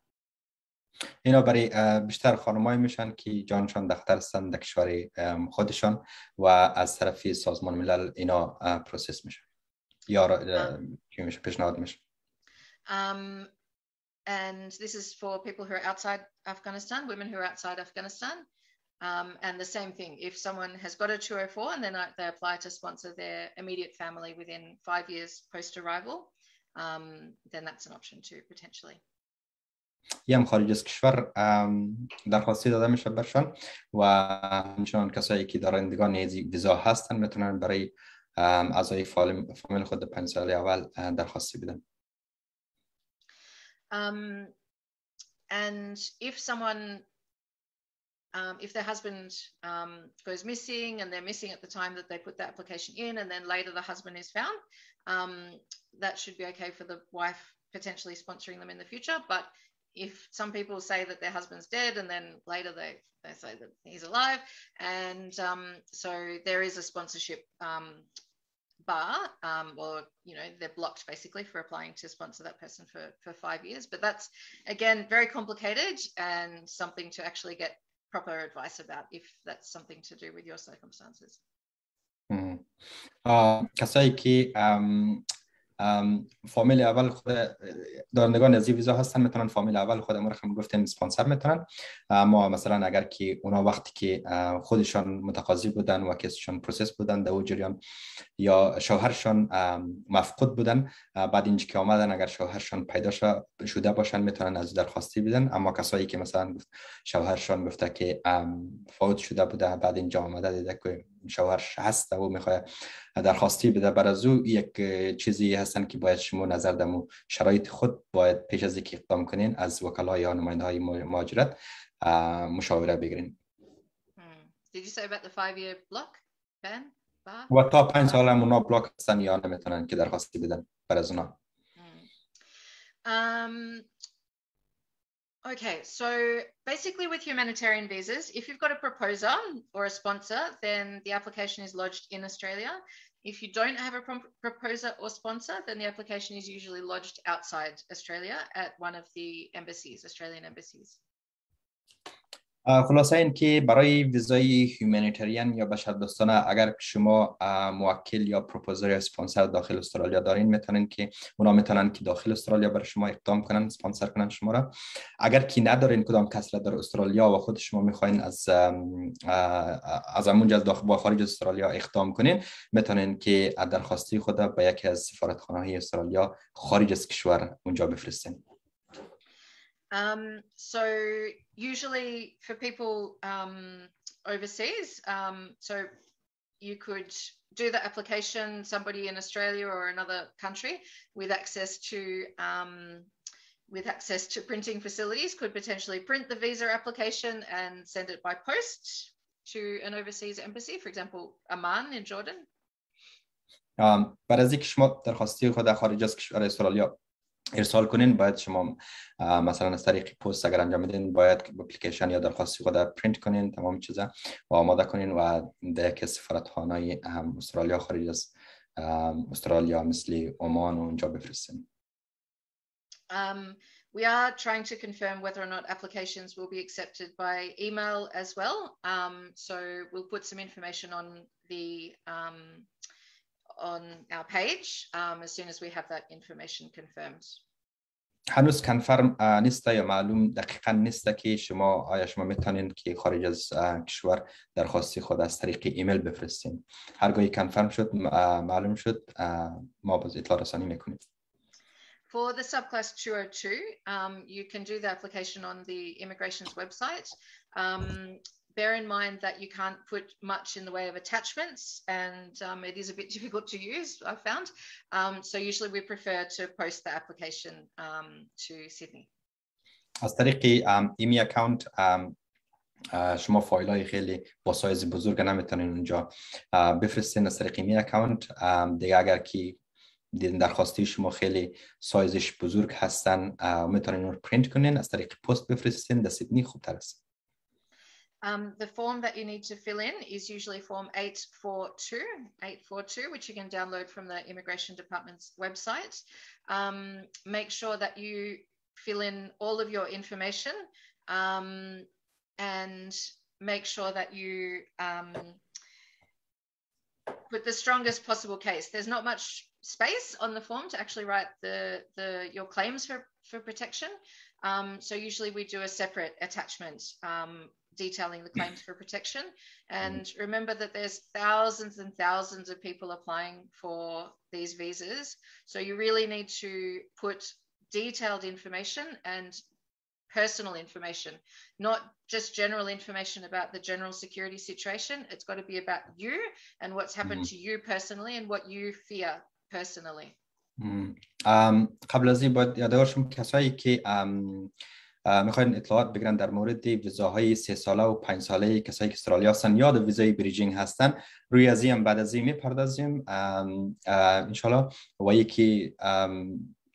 اینا برای بیشتر خانمایی میشن که جانشان در خطر هستن در کشور خودشان و از طرف سازمان ملل اینا پروسس میشن یا پیشنهاد میشن. And this is for people who are outside Afghanistan, women who are outside Afghanistan. And the same thing, if someone has got a 204 and then they apply to sponsor their immediate family within 5 years post-arrival, then that's an option too, potentially. هم خارج از کشور درخواستی داده میشه برشان و همچنان کسایی که دارندگان ویزا هستن میتونن برای اعضای فامیل خود 5 سال اول درخواستی بدن. And if their husband goes missing and they're missing at the time that they put the application in and then later the husband is found, that should be okay for the wife potentially sponsoring them in the future. But if some people say that their husband's dead and then later they say that he's alive, and so there is a sponsorship bar, or they're blocked basically for applying to sponsor that person for 5 years. But that's again very complicated and something to actually get proper advice about if that's something to do with your circumstances. کسایی که فامیل اول خود دارندگان از ویزا هستن میتونن فامیل اول خود ما رو گفتیم اسپانسر میتونن. اما مثلا اگر که اونا وقتی که خودشان متقاضی بودن و کیسشون پروسس بودن در اون جریان یا شوهرشان مفقود بودن، بعد اینجا که آمدن اگر شوهرشان پیدا شده باشن میتونن از درخواستی بدن. اما کسایی که مثلا شوهرشان گفته که فوت شده بوده، بعد اینجا آمده دیده که شوهرش هست و میخواد درخواستی بده، بر از او یک چیزی هستن که باید شما نظر دمو شرایط خود باید پیش از اینکه اقدام کنین از وکلا یا نماینده های مهاجرت مشاوره بگیرین. Did you say about the 5-year block, Ben? و تا 5 سال هم اونا بلاک هستن یا نمیتونن که درخواستی بدن بر از اونا. Okay, so basically with humanitarian visas, if you've got a proposer or a sponsor, then the application is lodged in Australia. If you don't have a proposer or sponsor, then the application is usually lodged outside Australia at one of the embassies, Australian embassies. خلاصه این که برای ویزای هیومانیتریان یا بشردوستانه اگر شما موکل یا پروپوزر یا اسپانسر داخل استرالیا دارین، میتونن که اونا میتونن که داخل استرالیا برای شما اقدام کنن، اسپانسر کنن شما را. اگر که ندارین کدام کس را در استرالیا و خود شما میخواین از همونجا از داخل با خارج استرالیا اقدام کنین، میتونن که درخواستی خود به یکی از سفارتخانه‌های استرالیا خارج از کشور اونجا بفرستین. So usually for people overseas, so you could do the application, somebody in Australia or another country with access to printing facilities could potentially print the visa application and send it by post to an overseas embassy, for example, Amman in Jordan. بعد از اینکه شما درخواستی خود خارج از کشور استرالیا ارسال کنین، باید شما مثلا از طریق پست اگر انجام بدین باید اپلیکیشن یا درخواستی خود پرینت کنین، تمام چیزا و آماده کنین و در یک سفارتخانه استرالیا خارج از استرالیا مثل عمان اونجا بفرستین. We are trying to confirm whether or not applications will be accepted by email as well. So we'll put some information on our page as soon as we have that information confirmed. هنوز کنفرم نیست یا معلوم دقیقاً نیست که آیا شما میتونین که خارج از کشور درخواستی خود از طریق ایمیل بفرستین. هرگاهی کنفرم شد معلوم شد ما باز اطلاع رسانی میکنیم. For the Subclass 202, you can do the application on the immigration's website. Bear in mind that you can't put much in the way of attachments, and it is a bit difficult to use, I've found. So usually we prefer to post the application to Sydney. از طریق ایمی اکاونت شما فایل‌های خیلی با سایز بزرگ نمیتونین اونجا بفرستین. از طریق ایمی اکاونت دیگه اگر که دیدن درخواستی شما خیلی سایزش بزرگ هستن میتونین اون پرینت کنین، از طریق پست بفرستین. در سیدنی خوبتر است. The form that you need to fill in is usually form 842, which you can download from the Immigration Department's website. Make sure that you fill in all of your information and make sure that you put the strongest possible case. There's not much space on the form to actually write your claims for protection. So usually we do a separate attachment detailing the claims for protection. And remember that there's thousands and thousands of people applying for these visas. So you really need to put detailed information and personal information, not just general information about the general security situation. It's got to be about you and what's happened to you personally and what you fear personally. قبل از این باید یادآور شم کسایی که میخواین اطلاعات بگیرن در مورد ویزاهای 3 ساله و 5 ساله کسایی که استرالیا هستن یا در ویزای بریجینگ هستن، روی از این بعد از این میپردازیم ان شاء الله. و یکی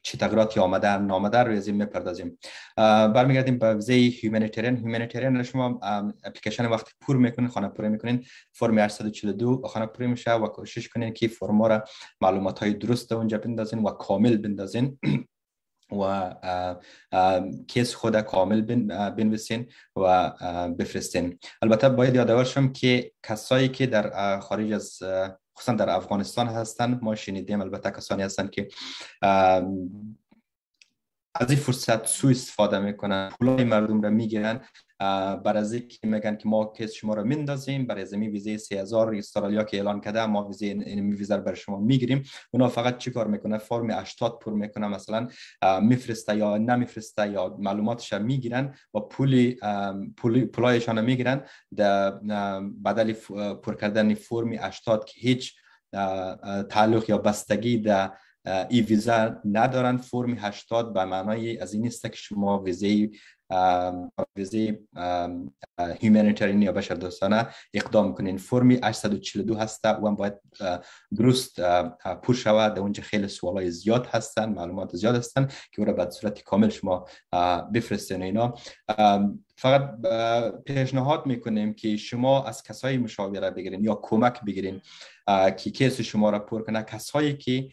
چه تغییراتی آمده نامده رو از این میپردازیم. برمیگردیم به ویزای هیومانیتریان. شما اپلیکیشن وقتی پر میکنین، خانه پوری میکنین، فرم 842 خانه پوری میشه و کوشش کنین که فرم را معلومات های درست اونجا بندازین و کامل بندازین و کیس خود کامل بنویسین و بفرستین. البته باید یادآور شم که کسایی که در خارج از خصوصا در افغانستان هستند، ما شنیدیم البته کسانی هستند که از این فرصت سوء استفاده میکنن، پولای مردم را میگیرن، برای از اینکه میگن که ما کیس شما را میندازیم برای زمین ویزه 3000 استرالیا که اعلان کرده، ما ویزه رو برای شما میگیریم. اونا فقط چی کار میکنه؟ فرم 80 پر میکنه، مثلا میفرسته یا نمیفرسته یا معلوماتش میگیرن و پولایشان میگیرن در بدل پر کردن فرم 80 که هیچ تعلق یا بستگی در ای ویزا ندارن. فرم 80 به معنای از این است که شما ویزه هیومانیتریان یا بشردوستانه اقدام کنین. فرم 842 هست و هم باید درست پر شود. در اونجا خیلی سوالای زیاد هستن، معلومات زیاد هستن که او را به صورت کامل شما بفرستین. اینا فقط پیشنهاد میکنیم که شما از کسایی مشاوره بگیرین یا کمک بگیرین که کیس شما را پر کنه. کسایی که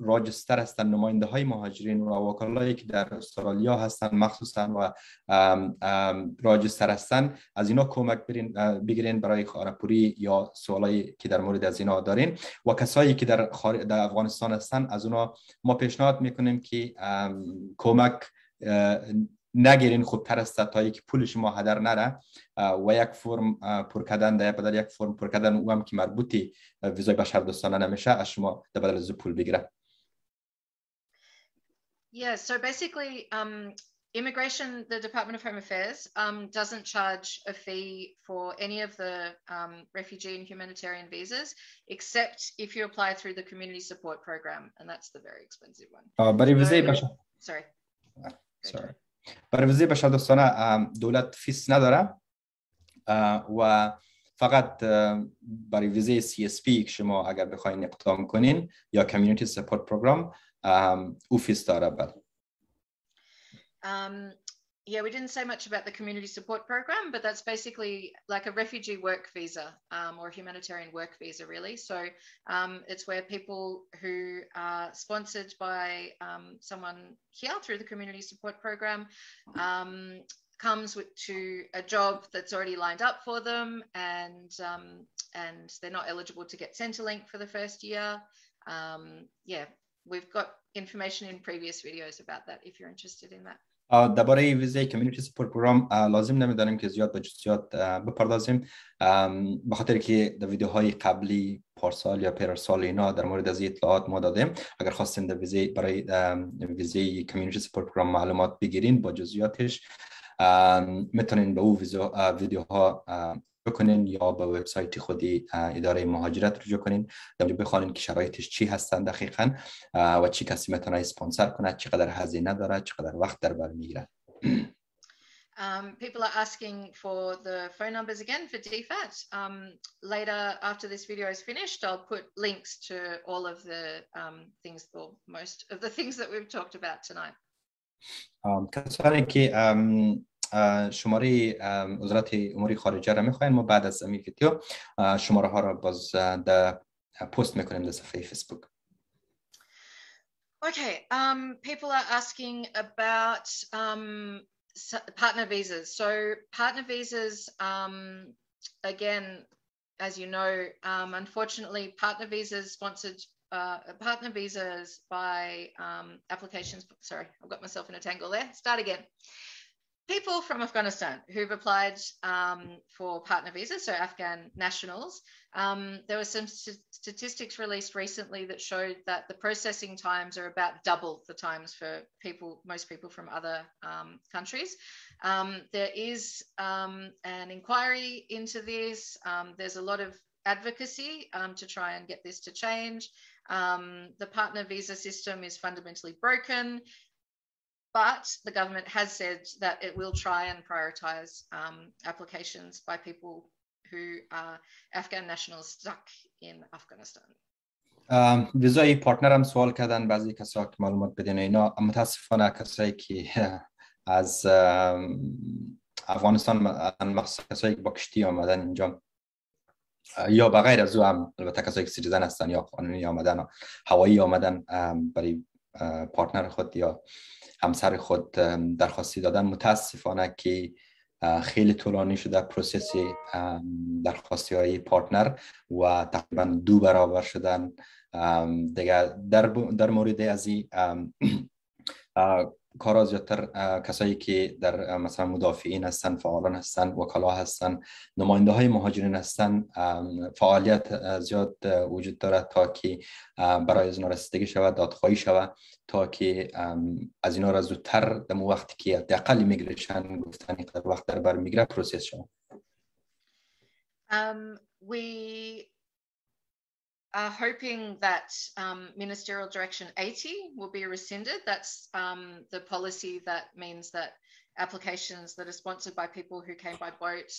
راجستر هستن، نماینده های مهاجرین و وکلایی که در استرالیا هستن مخصوصا و راجستر هستن، از اینا کمک بگیرین برای خانه‌پوری یا سوالایی که در مورد از اینا دارین. و کسایی که در افغانستان هستن، از اونا ما پیشنهاد میکنیم که کمک نگیرین، خوبتر است تا که پول شما هدر نره و یک فرم پر کردن در بدل یک فرم پر کردن او هم که مربوطی ویزای بشردوستانه نمیشه، از شما در بدل از پول بگیره. Yeah, so basically immigration, the Department of Home Affairs doesn't charge a fee for any of the refugee and humanitarian visas except if you apply through the community support program, and that's the very expensive one. برای ویزای Sorry. برای ویزای بشردوستانه دولت فیس نداره و فقط برای ویزای CSP که شما اگر بخواین اقدام کنین یا کمیونیتی سپورت پروگرام او فیس داره. Yeah, we didn't say much about the community support program, but that's basically like a refugee work visa or humanitarian work visa, really. So it's where people who are sponsored by someone here through the community support program comes to a job that's already lined up for them, and they're not eligible to get Centrelink for the first year. Yeah, we've got information in previous videos about that if you're interested in that. درباره ویزای کمیونیتی سپورت پروگرام لازم نمیدانیم که زیاد به جزئیات بپردازیم، به خاطر که در ویدیوهای قبلی پارسال یا پیرسال اینا در مورد از اطلاعات ما دادیم. اگر خواستین در ویزای برای ویزای کمیونیتی سپورت پروگرام معلومات بگیرین با جزئیاتش، میتونین به او ویدیوها بکنین یا به وبسایت خودی اداره مهاجرت رجوع کنین، در اونجا بخوانین که شرایطش چی هستن دقیقاً و چی کسی میتونه اسپانسر کنه، چقدر هزینه داره، چقدر وقت در بر میگیره. People are asking for the phone numbers again for DFAT. Later, after this video is finished, I'll put links to all of the things, or most of the things that we've talked about tonight. کسانی که شماره وزارت امور خارجه را میخواین، ما بعد از این ویدیو شماره ها را باز در پست میکنیم در صفحه فیسبوک. Okay, people are asking about partner visas. So partner visas, again, as you know, unfortunately, partner visas by applications. Sorry, I've got myself in a tangle there. Start again. People from Afghanistan who've applied for partner visas, so Afghan nationals, there were some statistics released recently that showed that the processing times are about double the times for most people from other countries. There is an inquiry into this. There's a lot of advocacy to try and get this to change. The partner visa system is fundamentally broken. But the government has said that it will try and prioritize applications by people who are Afghan nationals stuck in Afghanistan. ویزای پارتنرم سوال کردن بعضی کسا که معلومات بدین اینا. متاسفانه کسایی که از افغانستان مخصوصا کسایی که با کشتی آمدن اینجا یا بغیر از او هم البته کسایی که سیتیزن هستن یا قانونی آمدن هوایی آمدن برای پارتنر خود یا همسر خود درخواستی دادن، متاسفانه که خیلی طولانی شده پروسس درخواستی های پارتنر و تقریبا 2 برابر شدن. دیگه در مورد از این کارا زیادتر کسایی که در مثلا مدافعین هستن، فعالان هستن، وکلا هستن، نماینده های مهاجرین هستن، فعالیت زیاد وجود داره تا که برای از اینا رسیدگی شود، دادخواهی شود، تا که از اینا را زودتر در وقتی که حداقل ایمیگریشن گفتن اینقدر وقت در بر میگیره پروسس شود. We are hoping that Ministerial Direction 80 will be rescinded. That's the policy that means that applications that are sponsored by people who came by boat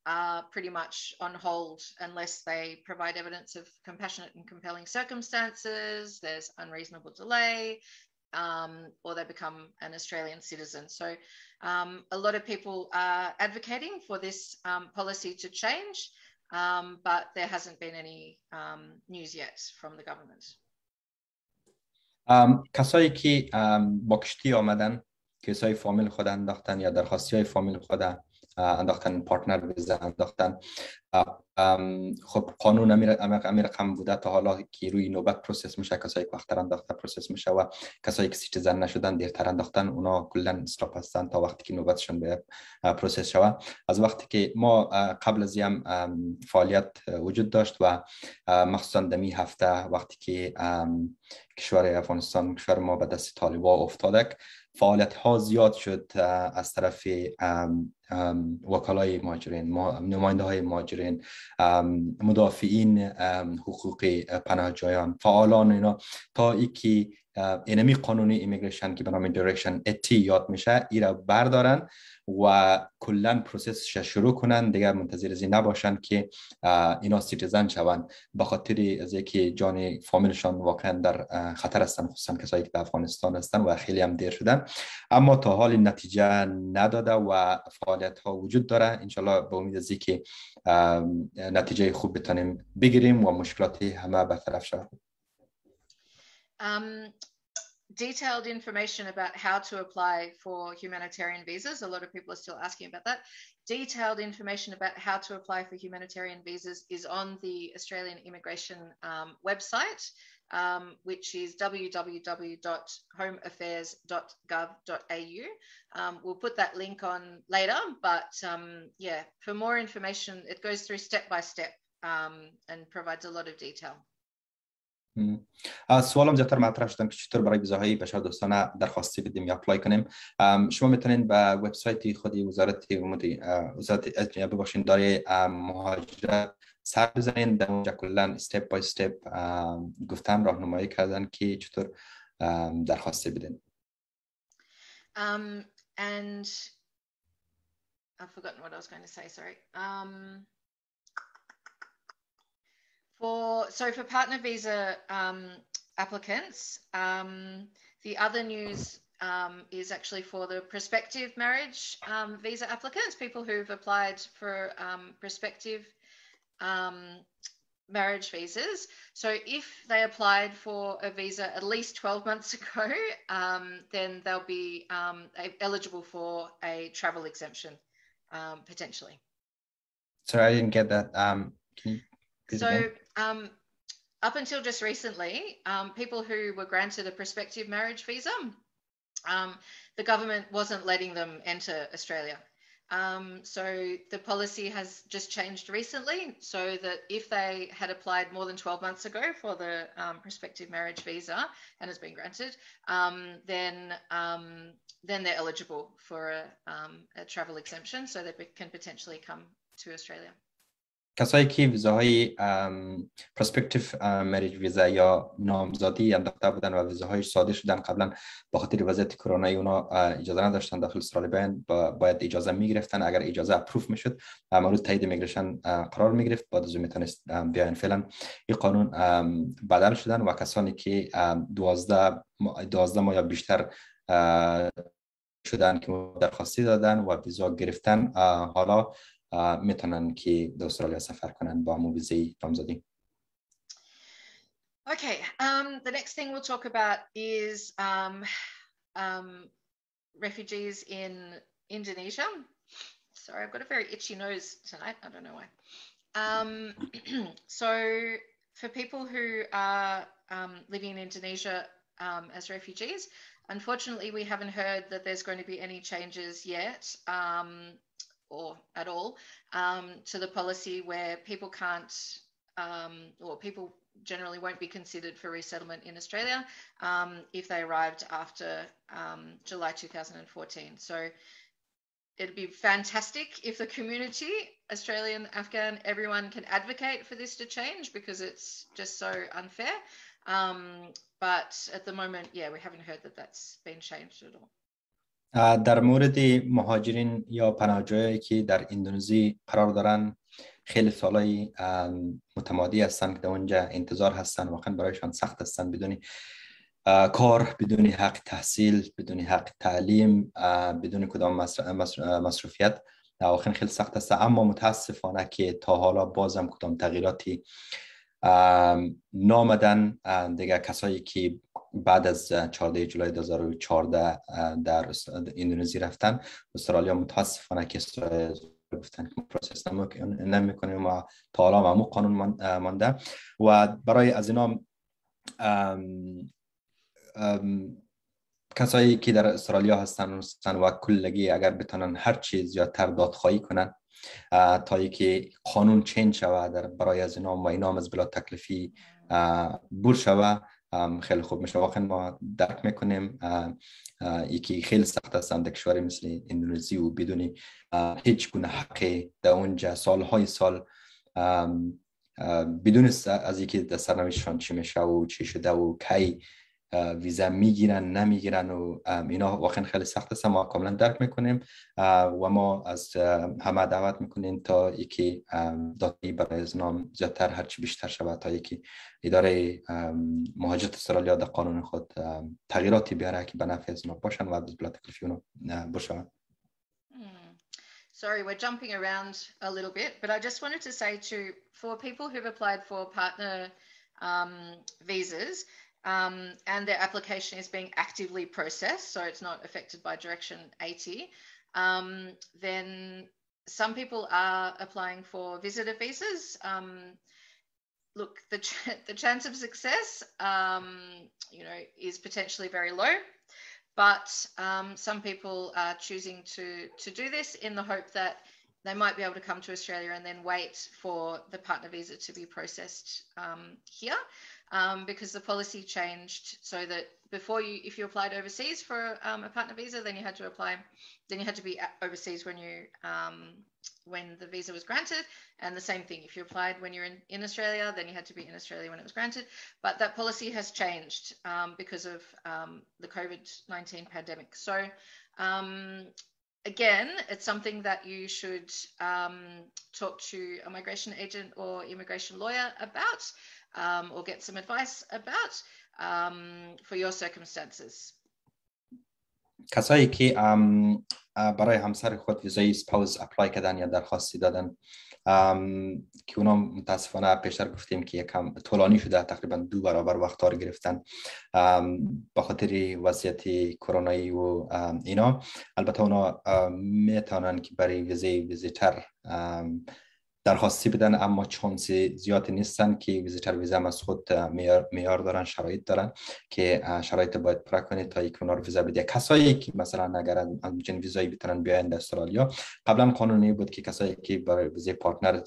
are pretty much on hold unless they provide evidence of compassionate and compelling circumstances, there's unreasonable delay, or they become an Australian citizen. So a lot of people are advocating for this policy to change. But there hasn't been any news yet from the government. کسایی که با کشتی آمدن، کسای فامیل خود انداختن یا درخواستی های فامیل خود انداختن، پارتنر ویزا انداختن، خب قانون امیر رقم بوده تا حالا که روی نوبت پروسس میشه. کسایی که وقتتر انداخته پروسس میشه و کسایی که سیتیزن نشدن دیرتر انداختن اونا کلا استاپ هستن تا وقتی که نوبتشون به پروسس شوه. از وقتی که ما قبل از این فعالیت وجود داشت و مخصوصا دمی هفته وقتی که کشور افغانستان، کشور ما به دست طالبان افتادک، فعالیت ها زیاد شد از طرف وکلای مهاجرین، نماینده های مهاجرین، مدافعین حقوق پناهجویان، فعالان اینا، تا ای که اینمی قانونی ایمیگریشن که به نام دایرکشن 80 یاد میشه ایرا بردارن و کلا پروسسش شروع کنن، دیگه منتظر از این نباشن که اینا سیتیزن شون، به خاطر از اینکه جان فامیلشان واقعا در خطر هستن، خصوصا کسایی که در افغانستان هستن و خیلی هم دیر شدن. اما تا حال نتیجه نداده و فعالیت ها وجود داره. انشالله به امید از اینکه نتیجه خوب بتونیم بگیریم و مشکلات همه برطرف شود. Detailed information about how to apply for humanitarian visas. A lot of people are still asking about that. Detailed information about how to apply for humanitarian visas is on the Australian Immigration website, which is www.homeaffairs.gov.au. We'll put that link on later, but yeah, for more information, it goes through step by step and provides a lot of detail. سوالم زیادتر مطرح شدن که چطور برای ویزاهای بشردوستانه درخواستی بدیم یا اپلای کنیم. شما میتونید به وبسایت خودی وزارت ببخشید داری مهاجرت سر بزنید. در اونجا کلا استپ بای استپ گفتن، راهنمایی کردن که چطور درخواستی بدین. And I've forgotten what I was going to say, sorry. For partner visa applicants, the other news is actually for the prospective marriage visa applicants, people who've applied for prospective marriage visas. So if they applied for a visa at least 12 months ago, then they'll be eligible for a travel exemption, potentially. Sorry, I didn't get that. Can you So up until just recently, people who were granted a prospective marriage visa, the government wasn't letting them enter Australia. So the policy has just changed recently, so that if they had applied more than 12 months ago for the prospective marriage visa and has been granted, then they're eligible for a travel exemption, so they can potentially come to Australia. کسایی که ویزاهای پرسپکتیو مریج ویزا یا نامزادی انداخته بودن و ویزاهای صادر شدن قبلا با خاطر وضعیت کرونایی اونا اجازه نداشتن داخل استرالیا باید اجازه میگرفتن. اگر اجازه اپروف میشد مورد تایید ایمیگریشن قرار میگرفت، بعد از میتونست بیاین. فعلا این قانون بدل شدن و کسانی که 12 ماه یا بیشتر شدن که درخواستی دادن و ویزا گرفتن حالا میتونن که در استرالیا سفر کنن با همون ویزای نامزدی. Okay, the next thing we'll talk about is refugees in Indonesia. Sorry, I've got a very itchy nose tonight. I don't know why. So for people who are living in Indonesia as refugees, unfortunately, we haven't heard that there's going to be any changes yet. Or at all, to the policy where people can't, or people generally won't be considered for resettlement in Australia if they arrived after July 2014. So it'd be fantastic if the community, Australian, Afghan, everyone can advocate for this to change, because it's just so unfair. But at the moment, yeah, we haven't heard that that's been changed at all. در مورد مهاجرین یا پناهجویانی که در اندونزی قرار دارن، خیلی سالای متمادی هستن که در اونجا انتظار هستن، واقعا برایشان سخت هستن، بدون کار، بدون حق تحصیل، بدون حق تعلیم، بدون کدام مصروفیت، واقعا خیلی سخت است. اما متاسفانه که تا حالا بازم کدام تغییراتی نامدن. دیگه کسایی که بعد از 14 جولای 2014 در اندونزی رفتن، استرالیا متاسفانه که گفتن که پروسس نمیکنیم و تا حالا معمول قانون مانده و برای از اینا کسایی که در استرالیا هستن و کلگی اگر بتونن هر چیز زیادتر دادخواهی کنن تا اینکه قانون چنج شود برای از اینا و اینا از بلا تکلیفی بور شود، خیلی خوب میشه. واقعا ما درک میکنیم یکی خیلی سخت است در کشوری مثل اندونزی و بدون هیچ گونه حقی در اونجا سالهای سال بدون از اینکه در سرنوشتشان چی میشه و چی شده و کی ویزا میگیرن نمیگیرن و اینا واقعا خیلی سخت است. ما کاملا درک میکنیم و ما از همه دعوت میکنیم تا یکی دادی برای ازنام زیادتر هرچی بیشتر شود تا یکی اداره مهاجرت استرالیا در قانون خود تغییراتی بیاره که به نفع ازنا باشن و از بلا تکلیفی اونو باشن. Sorry, we're jumping around a little bit, but I just wanted to say for people who've applied for partner visas, and their application is being actively processed, so it's not affected by Direction 80, then some people are applying for visitor visas. Look, the chance of success, is potentially very low, but some people are choosing to do this in the hope that they might be able to come to Australia and then wait for the partner visa to be processed here. Because the policy changed so that before if you applied overseas for a partner visa, then you had to be overseas when the visa was granted, and the same thing if you applied when you're in Australia, then you had to be in Australia when it was granted. But that policy has changed because of the COVID-19 pandemic. So again, it's something that you should talk to a migration agent or immigration lawyer about. Or get some advice about for your circumstances. کسایی که برای همسر خود ویزای سپاوز اپلای کردن یا درخواستی دادن که اونا متاسفانه پیشتر گفتیم که یکم طولانی شده، تقریبا 2 برابر وقت رو گرفتن با خاطر وضعیت کرونایی و اینا. البته اونا میتونن که برای ویزیتر درخواستی بدن، اما چانس زیاد نیستن که ویزیتر ویزا از خود معیار دارن، شرایط دارن که شرایط باید پر کنید تا یک اونها رو ویزا بده. کسایی که مثلا اگر همچین ویزایی بتونن بیاین در استرالیا، قبلا قانونی بود که کسایی که برای ویزای پارتنر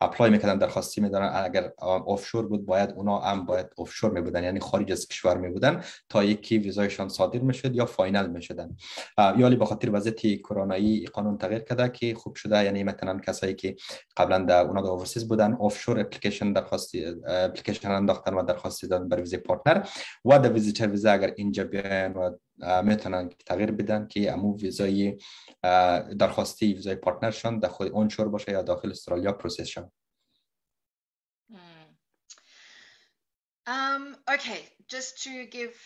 اپلای میکردن درخواستی میدادن، اگر آفشور بود باید اونا هم باید آفشور میبودن، یعنی خارج از کشور میبودن تا یکی ویزایشان صادر میشد یا فاینال میشدن. یا به خاطر وضعیت کرونایی قانون تغییر کرده که خوب شده، یعنی مثلا کسایی که قبلا در اونا اوورسیز بودن آفشور اپلیکیشن انداختن و درخواست دادن برای ویزای پارتنر و در ویزیتر ویزا اگر اینجا بیاین و میتونن تغییر بدن که امو ویزای درخواستی ویزای پارتنرشون در خود اونشور باشه یا داخل استرالیا پروسس شون. Okay, just to give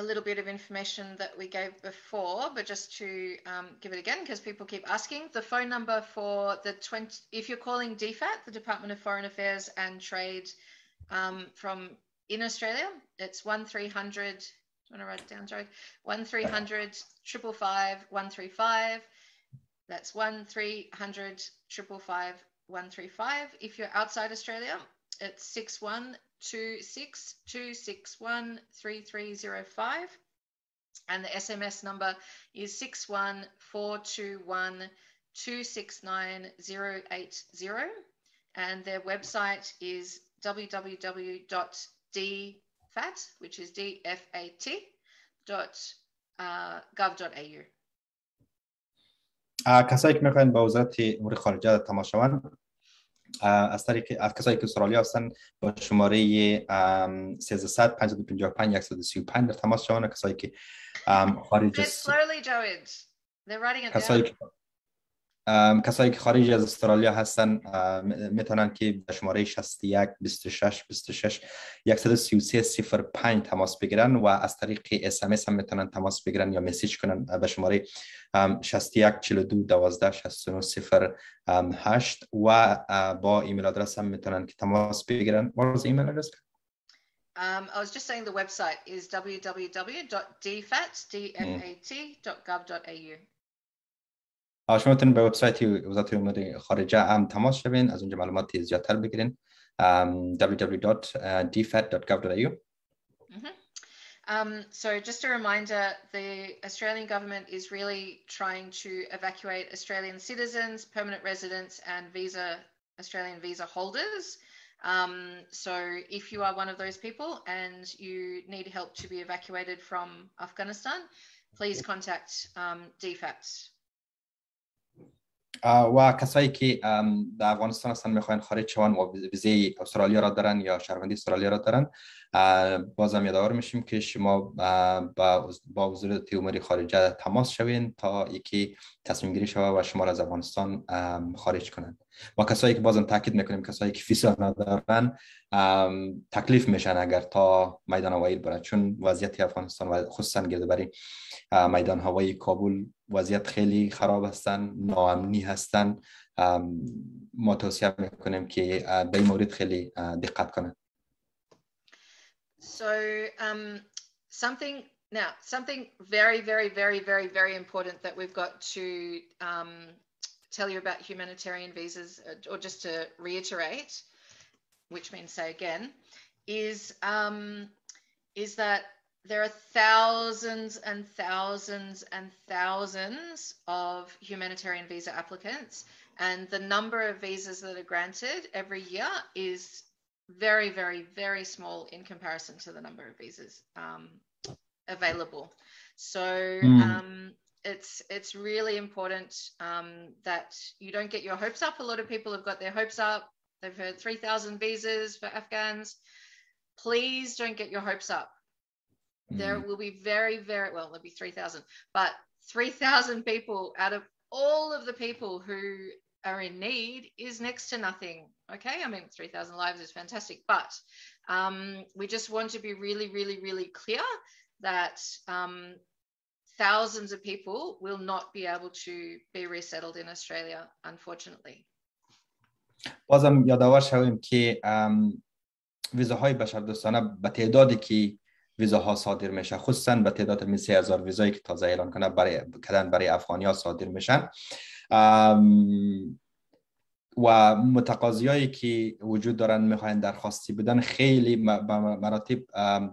a little bit of information that we gave before, but just to give it again because people keep asking. The phone number for the if you're calling DFAT, the Department of Foreign Affairs and Trade from in Australia, it's 1300. Do you want to write it down, Jared? 1300 555 135. That's 1300 555 135. If you're outside Australia, it's 6126 261 3305. And the SMS number is 61421 269 080. And their website is www.dfat, which is dfat.gov.au. کسایی که میخواین با وزارت امور خارجه تماس شوند از طریق کسایی که استرالیا هستن با شماره 1300 555 135 در تماس شوند. کسایی که خارج کسایی که خارج از استرالیا هستن میتونن که به شماره 61 26 26 133 05 تماس بگیرن و از طریق SMS هم میتونن تماس بگیرن یا مسیج کنن به شماره 61 42 12 69 08 و با ایمیل آدرس هم میتونن که تماس بگیرن. What was the email address? I was just saying the website is www.dfat.gov.au. شما میتونید به وبسایت وزارت امور خارجه هم تماس شوین، از اونجا معلومات زیادتر بگیرین. www.dfat.gov.au. So just a reminder, the Australian government is really trying to evacuate Australian citizens, permanent residents and Australian visa holders. So if you are one of those people and you need help to be evacuated from Afghanistan, please contact DFAT. و کسایی که در افغانستان هستن میخواین خارج شون و ویزای استرالیا را دارن یا شهروندی استرالیا را دارن، بازم یادآور میشیم که شما با وزارت امور خارجه تماس شوین تا یکی تصمیم گیری شود و شما را از افغانستان خارج کنند. و کسایی که بازم تاکید میکنیم کسایی که ویزا ندارن تکلیف میشن اگر تا میدان هوایی برن، چون وضعیت افغانستان و خصوصا گردوبری میدان هوایی کابل وضعیت خیلی خراب هستن، ناامنی هستن. ما توصیه میکنیم که به این مورد خیلی دقت کنند. So something very, very, very, very, very important that we've got to tell you about humanitarian visas, or just to reiterate, which means say again, is that there are thousands and thousands and thousands of humanitarian visa applicants, and the number of visas that are granted every year is very, very, very small in comparison to the number of visas available. So it's really important that you don't get your hopes up. A lot of people have got their hopes up. They've heard 3,000 visas for Afghans. Please don't get your hopes up. There will be very, very, well, there'll be 3,000, but 3,000 people out of all of the people who are in need is next to nothing. Okay, I mean 3,000 lives is fantastic, but we just want to be really, really, really clear that thousands of people will not be able to be resettled in Australia, unfortunately. بازم یادآور شویم که ویزاهای بشردوستانه به تعدادی که ویزاها صادر میشه، خصوصا به تعداد 30,000 ویزایی که تازه اعلان برای افغانی‌ها صادر میشن و متقاضیایی که وجود دارن میخواین درخواستی بدن خیلی مراتب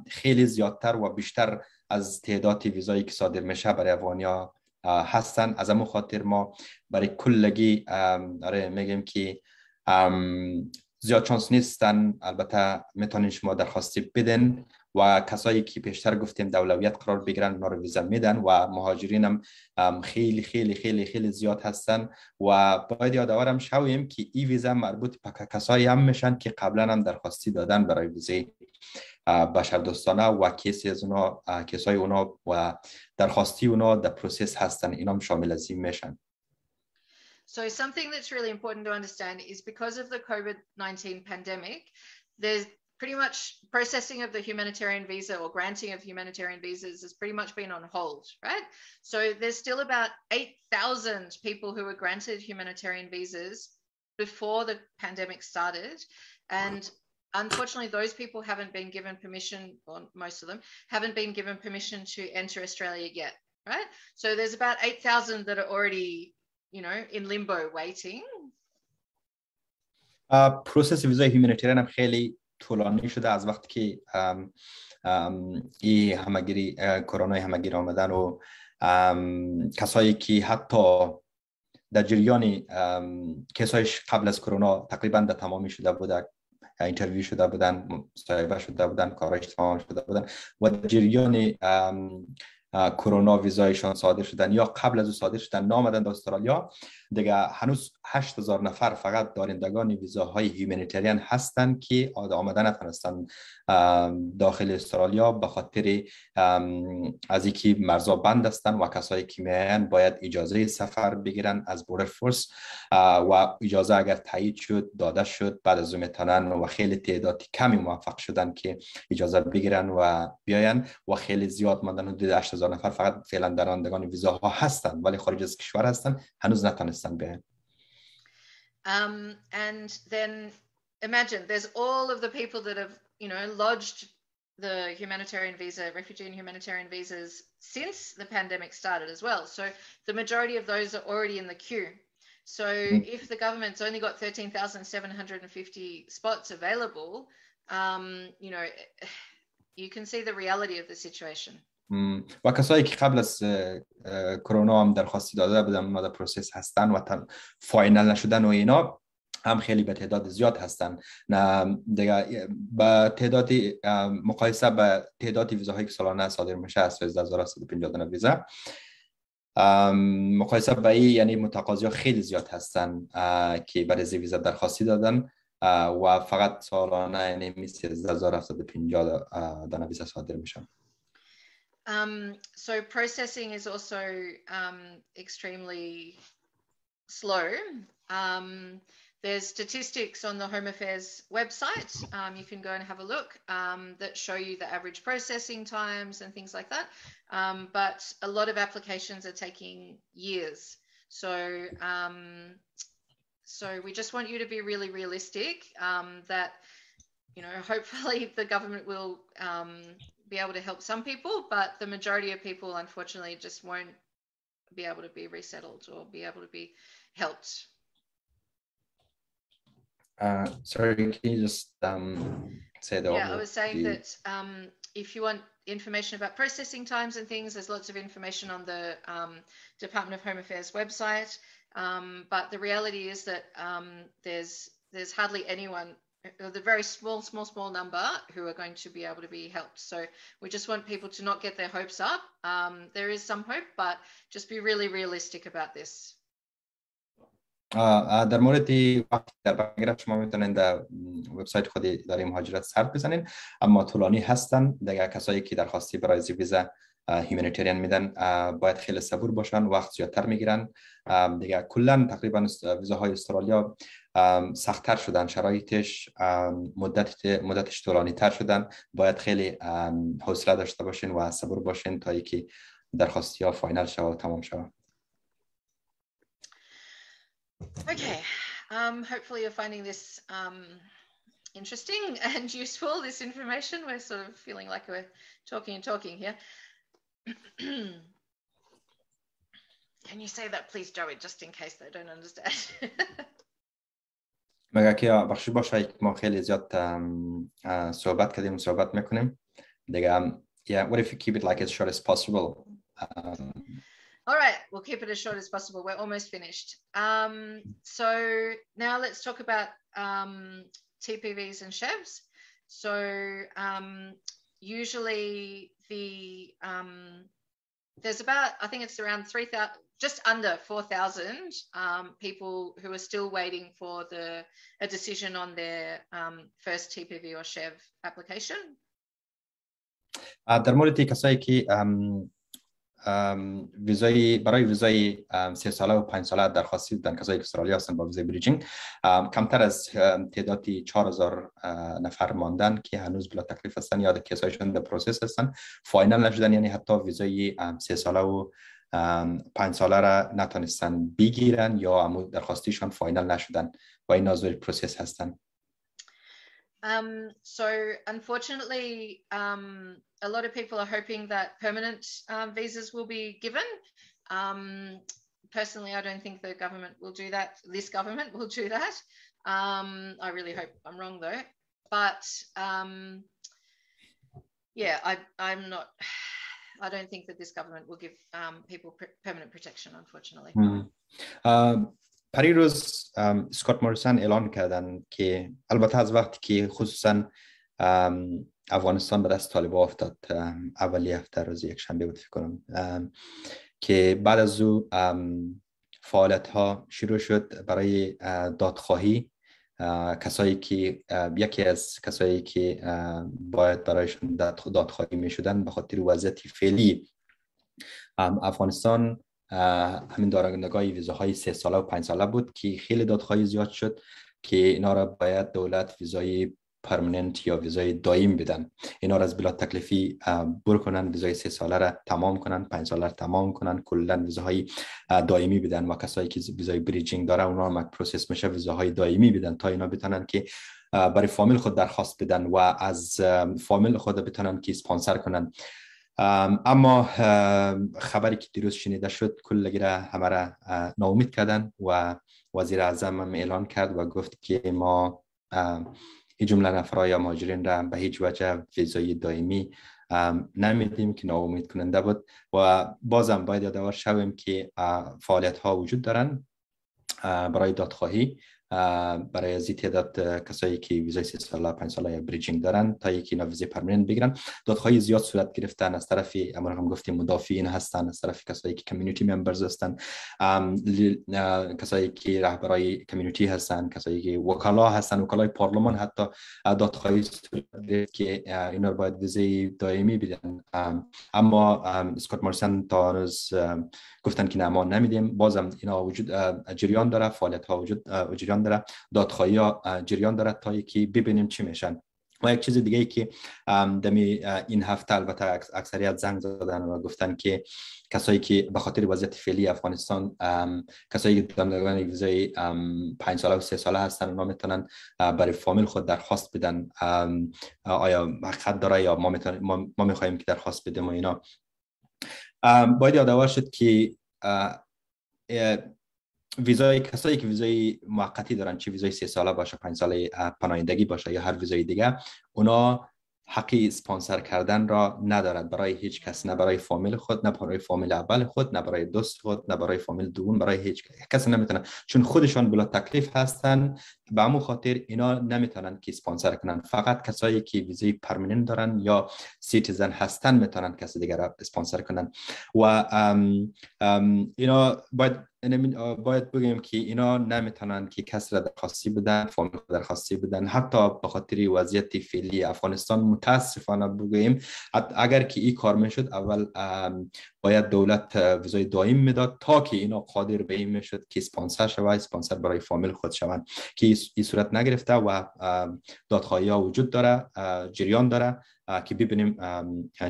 خیلی زیادتر و بیشتر از تعداد ویزایی که صادر میشه برای افغانی‌ها هستن. از همون خاطر ما برای کلگی میگیم که زیاد شانس نیستن. البته میتونین شما درخواستی بدین و کسایی که پیشتر گفتیم دولویت قرار بگیرن اونا رو ویزا میدن و مهاجرین هم خیلی خیلی خیلی خیلی زیاد هستن و باید یادآورم شویم که این ویزا مربوط به کسایی هم میشن که قبلا هم درخواستی دادن برای ویزای بشردوستانه و کیسی از اونا کیسای اونا و درخواستی اونا در پروسس هستن. اینا هم شامل از این میشن. So something that's really important to understand is because of the COVID-19 pandemic, there's pretty much processing of the humanitarian visa or granting of humanitarian visas has pretty much been on hold, right? So there's still about 8,000 people who were granted humanitarian visas before the pandemic started. And unfortunately, those people haven't been given permission, or most of them haven't been given permission to enter Australia yet, right? So there's about 8,000 that are already, you know, in limbo waiting. پروسس ویزای هیومانیتریان هم خیلی طولانی شده از وقتی که این همگیری کرونا همگیر آمدن و کسایی که حتی در جریان کسایش قبل از کرونا تقریبا در تمامی شده بوده، اینترویو شده بودن، مصاحبه شده بودن، کارش تمام شده بودن و در جریان کرونا ویزایشان صادر شدن یا قبل از او صادر شدن نامدن در استرالیا. دیگه هنوز 8,000 نفر فقط دارندگان ویزاهای هیومانیتریان هستند که آمدن نتونستن داخل استرالیا به خاطر از اینکه مرزها بند هستند و کسایی که میاین باید اجازه سفر بگیرن از بورder فورس و اجازه اگر تایید شد داده شد بعد از اون میتونن و خیلی تعداد کمی موفق شدن که اجازه بگیرن و بیاین و خیلی زیاد ماندن. حدود 8,000 نفر فقط فعلا دارندگان ویزاها هستند ولی خارج از کشور هستند، هنوز نتونستن بیاین. And then imagine there's all of the people that have, you know, lodged the humanitarian visa, refugee and humanitarian visas since the pandemic started as well. So the majority of those are already in the queue. So if the government's only got 13,750 spots available, you know, you can see the reality of the situation. و کسایی که قبل از کرونا هم درخواستی داده بودن ما در پروسس هستن و فاینال نشدن و اینا هم خیلی به تعداد زیاد هستن. دیگه با تعداد مقایسه با تعداد ویزاهایی که سالانه صادر میشه از 13150 دانه ویزا مقایسه با این یعنی متقاضی‌ها خیلی زیاد هستن که برای ویزا درخواستی دادن و فقط سالانه یعنی 13750 دانه ویزا صادر میشن. So processing is also extremely slow. There's statistics on the Home Affairs website. You can go and have a look that show you the average processing times and things like that. But a lot of applications are taking years. So we just want you to be really realistic that, you know, hopefully the government will be able to help some people, but the majority of people unfortunately just won't be able to be resettled or be able to be helped. Sorry, can you just say that? Yeah, I was saying that if you want information about processing times and things, there's lots of information on the Department of Home Affairs website, but the reality is that there's hardly anyone, the very small number who are going to be able to be helped. So we just want people to not get their hopes up. There is some hope, but just be really realistic about this. در مورد وقتی در بگیرد شما میتونین در وبسایت خود اداره مهاجرت سر بزنین، اما طولانی هستن. دیگه کسایی که درخواستی برای ویزا هیومانیتریان میدن باید خیلی صبور باشن، وقت زیادتر میگیرن. دیگه کلا تقریبا ویزاهای استرالیا سخت‌تر شدن، شرایطش مدتش طولانی تر شدن. باید خیلی حوصله داشته باشین و صبور باشین تا اینکه درخواستی ها فاینال شود و تمام شود. Okay, hopefully you're finding this interesting and useful, this information. We're sort of feeling like we're talking here. Can you say that please, Joey, just in case they don't understand? مگه که بخشی باشه که ما خیلی زیاد صحبت کردیم و صحبت میکنیم دیگه. Yeah, what if you keep it like as short as possible? All right, we'll keep it as short as possible. We're almost finished. So now let's talk about TPVs and Chevs. So usually there's about, I think it's around 3,000, just under 4,000 people who are still waiting for a decision on their first TPV or Chev application. در مورد کسایی که برای ویزای 3 ساله و 5 ساله درخواستی دادن، کسایی که استرالیا هستن با ویزای بریجینگ، کمتر از تعدادی 4,000 نفر ماندن که هنوز بلا تکلیف هستن یا کیسایشون در پروسس هستن، فاینال نشدن، یعنی حتی ویزای 3 ساله و 5 ساله را نتونستن بگیرن یا درخواستیشون فاینال نشدن و این ناظر پروسس هستن. So unfortunately, a lot of people are hoping that permanent visas will be given. Personally, I don't think the government will do that. This government will do that. I really hope I'm wrong though. But yeah, I don't think that this government will give people permanent protection, unfortunately. پریروز اسکات موریسن اعلان کردن که البته از وقتی که خصوصا افغانستان به دست طالبان افتاد، اولی هفته روز یک شنبه بود فکر کنم، که بعد از او فعالیت ها شروع شد برای دادخواهی کسایی که یکی از کسایی که باید برایشون دادخواهی می شدن به خاطر وضعیت فعلی افغانستان، همین دارندگان ویزاهای 3 ساله و 5 ساله بود که خیلی دادخواهی زیاد شد که اینا را باید دولت ویزای پرمننت یا ویزای دائم بدن، اینا را از بلا تکلیفی بر کنن، ویزای 3 ساله را تمام کنن، 5 ساله را تمام کنن، کلا ویزاهای دائمی بدن و کسایی که ویزای بریجینگ داره اونا هم پروسس میشه ویزاهای دائمی بدن تا اینا بتونن که برای فامیل خود درخواست بدن و از فامیل خود بتونن که اسپانسر کنن. اما خبری که دیروز شنیده شد کلگی را همه را ناامید کردن و وزیر اعظم هم اعلان کرد و گفت که ما این جمله نفرای یا مهاجرین را به هیچ وجه ویزای دائمی نمیدیم که ناامید کننده بود. و بازم باید یادآور شویم که فعالیت ها وجود دارن برای دادخواهی برای از تعداد کسایی که ویزای 3 ساله 5 ساله یا بریجینگ دارن تا یکی اینا ویزای پرمننت بگیرن. دادخواهی زیاد صورت گرفتن از طرف امروز هم گفتیم مدافعین هستن، از طرف کسایی که کمیونیتی ممبرز هستن، کسایی که رهبرای کمیونیتی هستن، کسایی که وکلا هستن، وکلای پارلمان، حتی دادخواهی صورت گرفت که اینا رو باید ویزای دائمی بدن. اما اسکات موریسن تا هنوز گفتن که نه ما نمیدیم. بازم اینا وجود جریان داره، فعالیت ها وجود جریان داره، دادخواهی ها جریان داره تا یکی ببینیم چی میشن. و یک چیز دیگه ای که دمی این هفته البته اکثریت زنگ زدن و گفتن که کسایی که به خاطر وضعیت فعلی افغانستان، کسایی که دارن ویزای 5 ساله و 3 ساله هستن اونا میتونن برای فامیل خود درخواست بدن. آیا حقیقت داره یا ما میخوایم که درخواست بدیم و اینا. باید یادآور شد که ویزای کسایی که ویزای موقتی دارن، چه ویزای 3 ساله باشه، 5 ساله پناهندگی باشه یا هر ویزای دیگه، اونا حقی اسپانسر کردن را ندارد برای هیچ کس، نه برای فامیل خود، نه برای فامیل اول خود، نه برای دوست خود، نه برای فامیل دوم، برای هیچ کس نمیتونن، چون خودشان بلا تکلیف هستن. به همون خاطر اینا نمیتونن که اسپانسر کنن. فقط کسایی که ویزای پرمننت دارن یا سیتیزن هستن میتونن کسی دیگر را اسپانسر کنن. و اینا باید بگیم که اینا نمیتونن که کسی را درخواستی بدن، فامیل درخواستی بدن، حتی به خاطر وضعیت فعلی افغانستان. متاسفانه بگیم اگر که این کار میشد، اول باید دولت ویزای دائم میداد تا که اینا قادر به این میشد که اسپانسر شوند، اسپانسر برای فامیل خود شوند، که این صورت نگرفته و دادخواهی ها وجود داره، جریان داره که ببینیم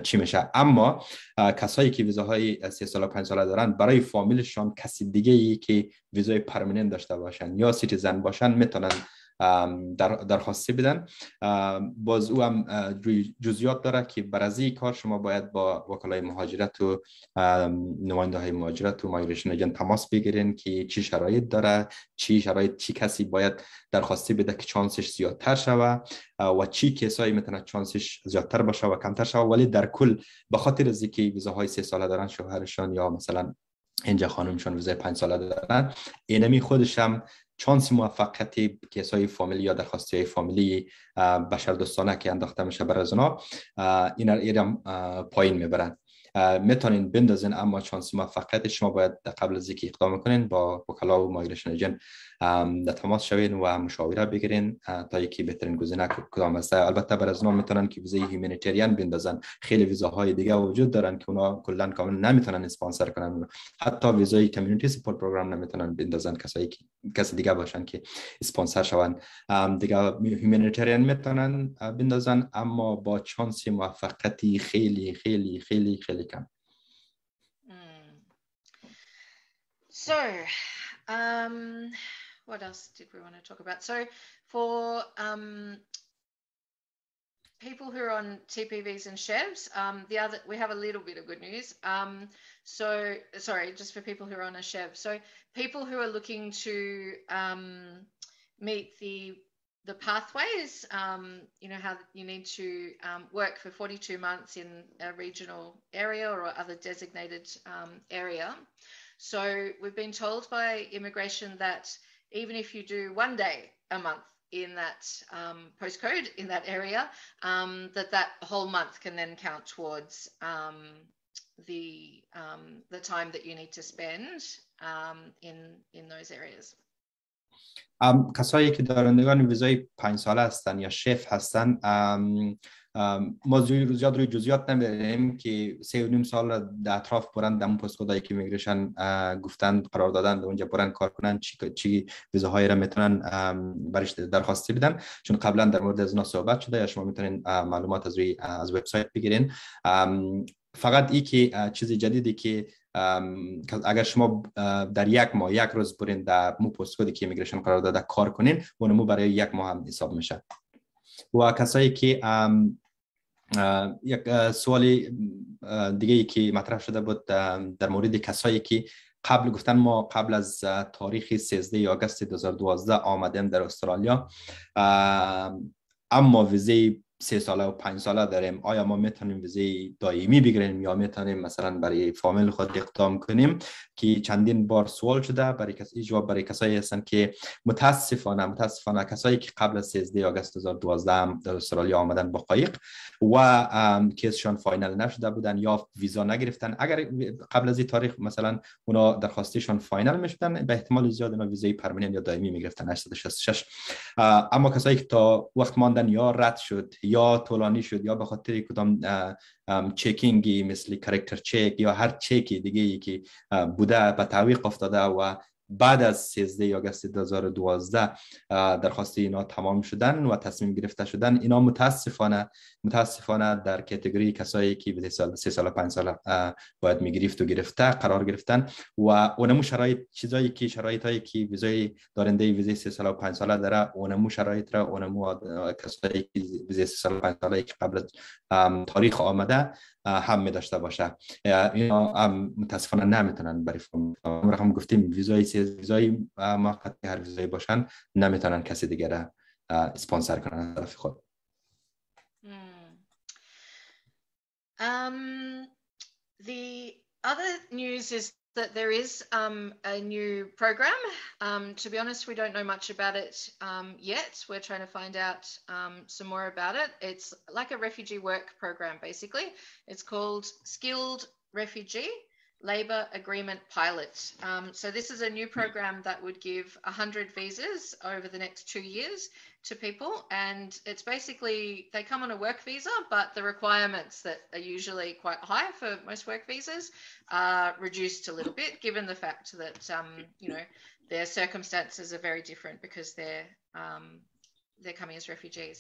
چی میشه. اما کسایی که ویزاهای 3 ساله 5 ساله دارن، برای فامیلشان کسی دیگه ای که ویزای پرمننت داشته باشن یا سیتیزن باشن میتونن درخواستی بدن. باز او هم جزئیات داره که برای کار شما باید با وکلای مهاجرت و نماینده های مهاجرت و مایگریشن ایجنت تماس بگیرین که چی شرایط داره، چی کسی باید درخواستی بده که چانسش زیادتر شوه و چی کسایی میتونه چانسش زیادتر باشه و کمتر شوه. ولی در کل به خاطر از اینکه ویزاهای 3 ساله دارن شوهرشان یا مثلا اینجا خانمشان ویزای 5 ساله دارن، اینمی خودش هم چانس موفقیت کیسای فامیلی یا درخواست‌های فامیلی بشردوستانه که انداخته میشه برای از اونا اینا پایین میبرن. میتونین بندازین، اما چانس موفقیت شما باید قبل از اینکه اقدام کنین با وکلا و مایگریشن ایجنت در تماس شوین و مشاوره بگیرین تا اینکه بهترین گزینه کدام است. البته برای از اونا میتونن که ویزای هیومانیتریان بندازن. خیلی ویزاهای دیگه وجود دارن که اونا کلا کاملا نمیتونن اسپانسر کنن، حتی ویزای کمیونیتی سپورت پروگرام نمیتونن بندازن کسی دیگه باشن که اسپانسر شون. دیگه هیومانیتریان میتونن بندازن، اما با چانس موفقیتی خیلی خیلی خیلی خیلی کم. So, what else did we want to talk about? So, for people who are on TPVs and SHEVs, we have a little bit of good news. So, sorry, just for people who are on a SHEV. So, people who are looking to meet the pathways, you know, how you need to work for 42 months in a regional area or other designated area. So we've been told by immigration that even if you do 1 day a month in that postcode in that area, that whole month can then count towards the time that you need to spend in those areas. کسایی که دارندگان ویزای 5 ساله هستن یا شف هستن، ما زیاد روی جزئیات نمی‌ریم که 3.5 سال در اطراف برن در اون پست‌کدایی که میگریشن گفتن قرار دادن در اونجا برن کار کنن، چی ویزاهایی را میتونن برش درخواستی بدن، چون قبلا در مورد از اینا صحبت شده یا شما میتونین معلومات از وبسایت بگیرین. فقط این که چیز جدیدی که اگر شما در 1 ماه 1 روز برین در مو پست‌کدی که ایمیگریشن قرار داده کار کنین، اونمو برای 1 ماه هم حساب میشه. و کسایی که یک سوالی دیگه ای که مطرح شده بود در مورد کسایی که ما قبل از تاریخ 13 آگوست 2012 آمدیم در استرالیا، اما ویزای 3 ساله و 5 ساله داریم، آیا ما میتونیم ویزای دائمی بگیریم یا میتونیم مثلا برای فامیل خود اقدام کنیم؟ که چندین بار سوال شده. جواب برای کسایی هستن که متاسفانه کسایی که قبل از 13 آگوست 2012 در استرالیا آمدن با قایق و کیسشون فاینال نشده بودن یا ویزا نگرفتن، اگر قبل از این تاریخ مثلا اونا درخواستیشون فاینال میشدن، به احتمال زیاد اونا ویزای پرمننت یا دائمی میگرفتن 866. اما کسایی که تا وقت ماندن یا رد شد یا طولانی شد یا به خاطر کدام چکینگی مثل کاراکتر چک یا هر چکی دیگه ای که بوده به تعویق افتاده و بعد از 13 آگوست 2012 درخواست اینا تمام شدن و تصمیم گرفته شدن، اینا متاسفانه در کاتگوری کسایی که 3 سال 5 سال باید میگرفت و گرفته قرار گرفتن و اونمو شرایطایی که ویزای دارنده ویزای 3 سال و 5 ساله داره، اونمو شرایط را اونمو کسایی که ویزای 3 سال و 5 ساله که قبل تاریخ آمده هم می داشته باشه. اینا متاسفانه نمیتونن برای رقم گفتیم ویزای موقت هر ویزای باشن نمیتونن کسی دیگه را اسپانسر کنن طرف خود. The other news is that there is a new program. To be honest, we don't know much about it yet. We're trying to find out some more about it. It's like a refugee work program, basically. It's called Skilled Refugee Labour Agreement Pilot. So this is a new program that would give 100 visas over the next 2 years to people, and it's basically they come on a work visa, but the requirements that are usually quite high for most work visas are reduced a little bit, given the fact that you know, their circumstances are very different because they're coming as refugees.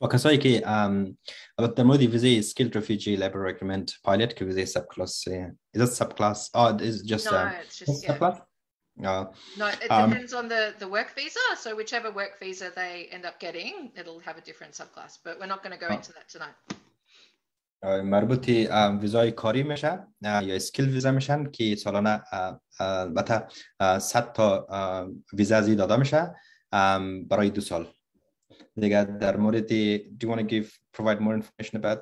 و کسایی که در مورد ویزای Skilled Refugee Labour Agreement Pilot که ویزای Subclass is it Subclass? It's just it's just Subclass? No, it depends on the work visa. So whichever work visa they end up getting, it'll have a different subclass. But we're not going to go into that tonight. مربوط ویزای کاری میشه یا اسکیل ویزا میشن که سالانه البته 100 تا ویزا زی داده میشه برای 2 سال. دیگه در مورد do you want to provide more information about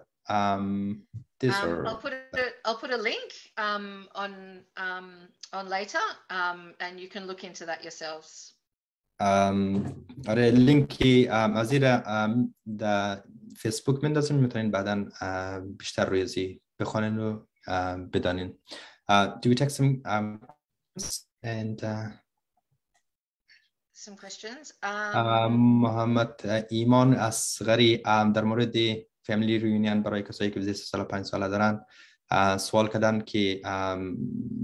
this or I'll put a link on later, and you can look into that yourselves. آره لینکی از زیر در فیسبوک مندازیم، میتونین بعدا بیشتر روی ازی بخونین و بدانین. Do we take some and some questions. محمد ایمان اصغری در مورد فامیلی ریونین برای کسایی که 3 سال 5 ساله دارن سوال کردن که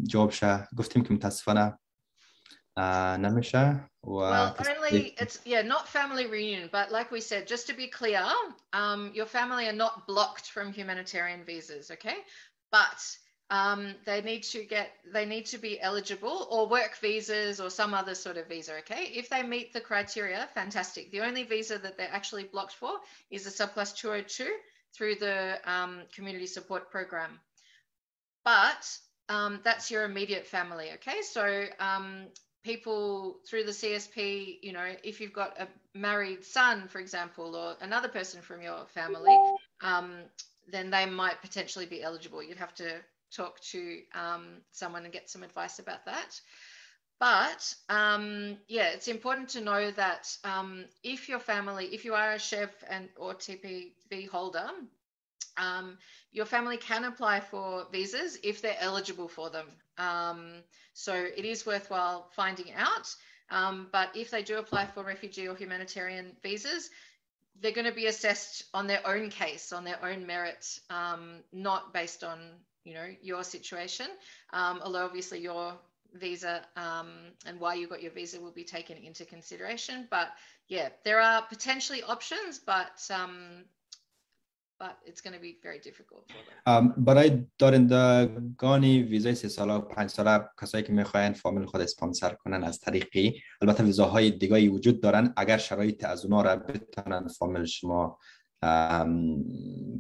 جوابش گفتیم که متاسفانه نمیشه. Well, only it's not family reunion, but like we said, just to be clear, your family are not blocked from humanitarian visas, okay? But they need to be eligible, or work visas or some other sort of visa, okay? If they meet the criteria, fantastic. The only visa that they're actually blocked for is the Subclass 202 through the community support program. But that's your immediate family, okay? So people through the CSP, you know, if you've got a married son, for example, or another person from your family, then they might potentially be eligible. You'd have to talk to someone and get some advice about that. But it's important to know that if you are a chef or TPV holder, your family can apply for visas if they're eligible for them. So it is worthwhile finding out. But if they do apply for refugee or humanitarian visas, they're going to be assessed on their own case, on their own merit, not based on, you know, your situation. Although obviously your visa and why you got your visa will be taken into consideration. But yeah, there are potentially options, but it's going to be very difficult for them. برای دارندگان ویزای 3 ساله و 5 ساله کسایی که میخواین فامیل خود اسپانسر کنن از طریقی، البته ویزاهای دیگه‌ای وجود دارن، اگر شرایط از اونها را بتونن فامیل شما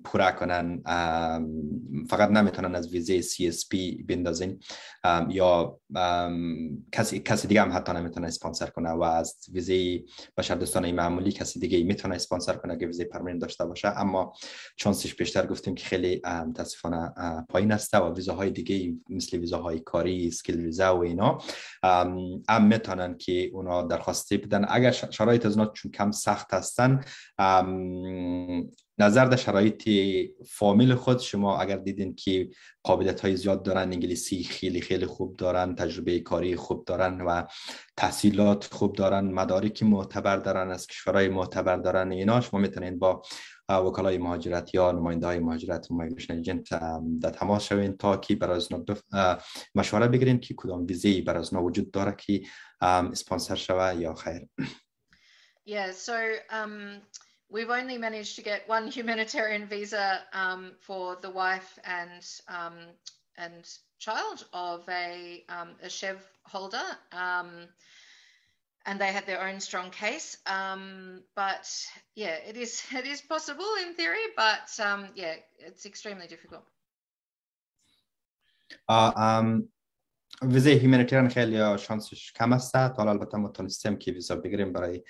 پورا کنن، فقط نمیتونن از ویزای CSP بندازین، یا کسی دیگه هم حتی نمیتونه اسپانسر کنه و از ویزای بشردوستانه معمولی کسی دیگه میتونه اسپانسر کنه که ویزای پرمننت داشته باشه، اما چانسش بیشتر گفتیم که خیلی متاسفانه پایین است و ویزاهای دیگه مثل ویزاهای کاری، اسکیل ویزا و اینا هم میتونن که اونا درخواستی بدن اگر شرایط از اونا چون کم سخت هستن. نظر در شرایط فامیل خود، شما اگر دیدین که قابلیت های زیاد دارن، انگلیسی خیلی خیلی خوب دارن، تجربه کاری خوب دارن و تحصیلات خوب دارن، مدارک معتبر دارن، از کشورهای معتبر دارن، اینا شما میتونین با وکلای مهاجرت یا نماینده های مهاجرت و مایگریشن ایجنت در تماس شوین تا که برای از مشوره بگیرین که کدام ویزایی برای از وجود داره که اسپانسر شوه یا خیر. Yeah, so we've only managed to get one humanitarian visa for the wife and child of a Chev holder, and they had their own strong case. But yeah, it is possible in theory, but yeah, it's extremely difficult. ویزای هیومانیتریان خیلی شانسش کم است، تا البته ما تونستیم که ویزا بگیریم برای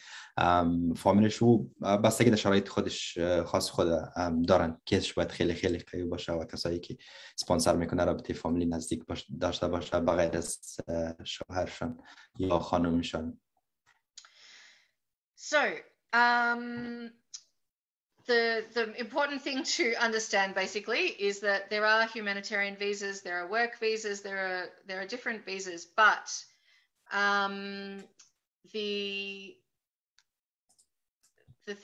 فامیلش و بستگی در شرایط خودش خاص خود دارن، کیسش باید خیلی خیلی قوی باشه و کسایی که اسپانسر میکنه رابطه فامیلی نزدیک داشته باشه بغیر از شوهرشان یا خانمشان. So the important thing to understand basically is that there are humanitarian visas, there are work visas, there are different visas, but the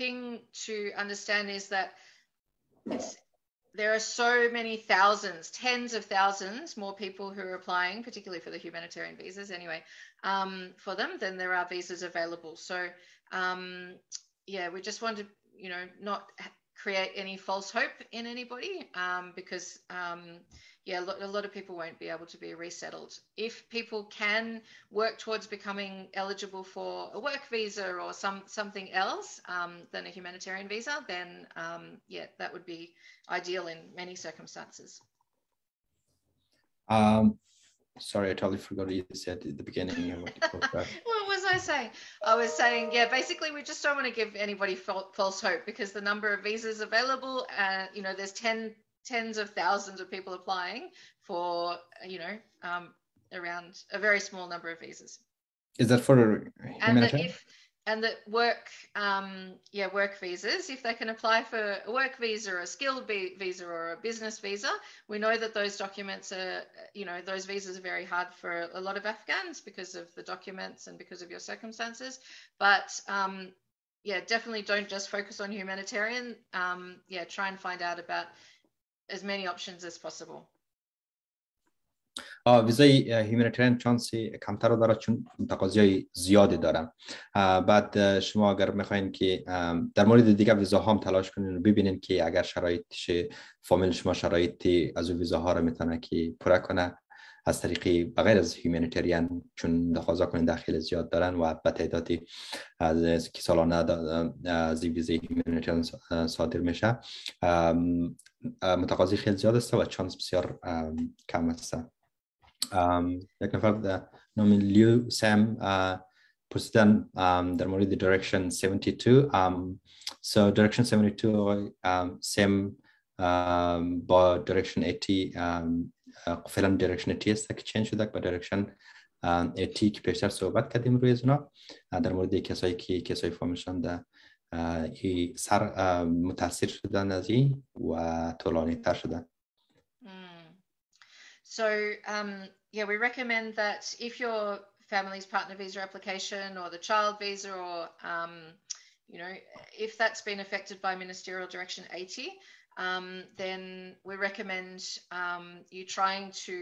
thing to understand is that there are so many thousands, tens of thousands more people who are applying, particularly for the humanitarian visas anyway, for them than there are visas available. So yeah, we just want to, you know, not create any false hope in anybody, because yeah, a lot of people won't be able to be resettled. If people can work towards becoming eligible for a work visa or something else than a humanitarian visa, then yeah, that would be ideal in many circumstances. Sorry, I totally forgot what you said at the beginning. What you talked about. Well, it was was I saying? I was saying, yeah, basically we just don't want to give anybody false hope, because the number of visas available, you know, there's tens of thousands of people applying for, you know, around a very small number of visas. Is that for humanitarian? And that work visas, if they can apply for a work visa or a skilled visa or a business visa, we know that those documents are, you know, those visas are very hard for a lot of Afghans because of the documents and because of your circumstances. But yeah, definitely don't just focus on humanitarian. Yeah, try and find out about as many options as possible. ویزای هیومانیتریان چانسی کمتر رو داره چون تقاضای زیادی داره. بعد شما اگر میخواین که در مورد دیگه ویزاها هم تلاش کنین و ببینین که اگر شرایطش فامیل شما شرایطی از اون ویزاها رو میتونه که پوره کنه از طریق بغیر از هیومانیتریان، چون تقاضا کنین داخل زیاد دارن و به تعدادی از که سالانه از ویزای هیومانیتریان صادر میشه متقاضی خیلی زیاد است و چانس بسیار کم است. یک نفر نام لیو سام پرسیدن در مورد direction 72. So direction 72 سام با direction 80 فعلا direction 80 است که چنج شده با direction 80 که پیشتر صحبت کردیم روی اونا در مورد کسایی که کسای فامیلشان در سر متاثر شدن از این و طولانی تر شدن. So, yeah, we recommend that if your family's partner visa application or the child visa or, you know, if that's been affected by Ministerial Direction 80, then we recommend you trying to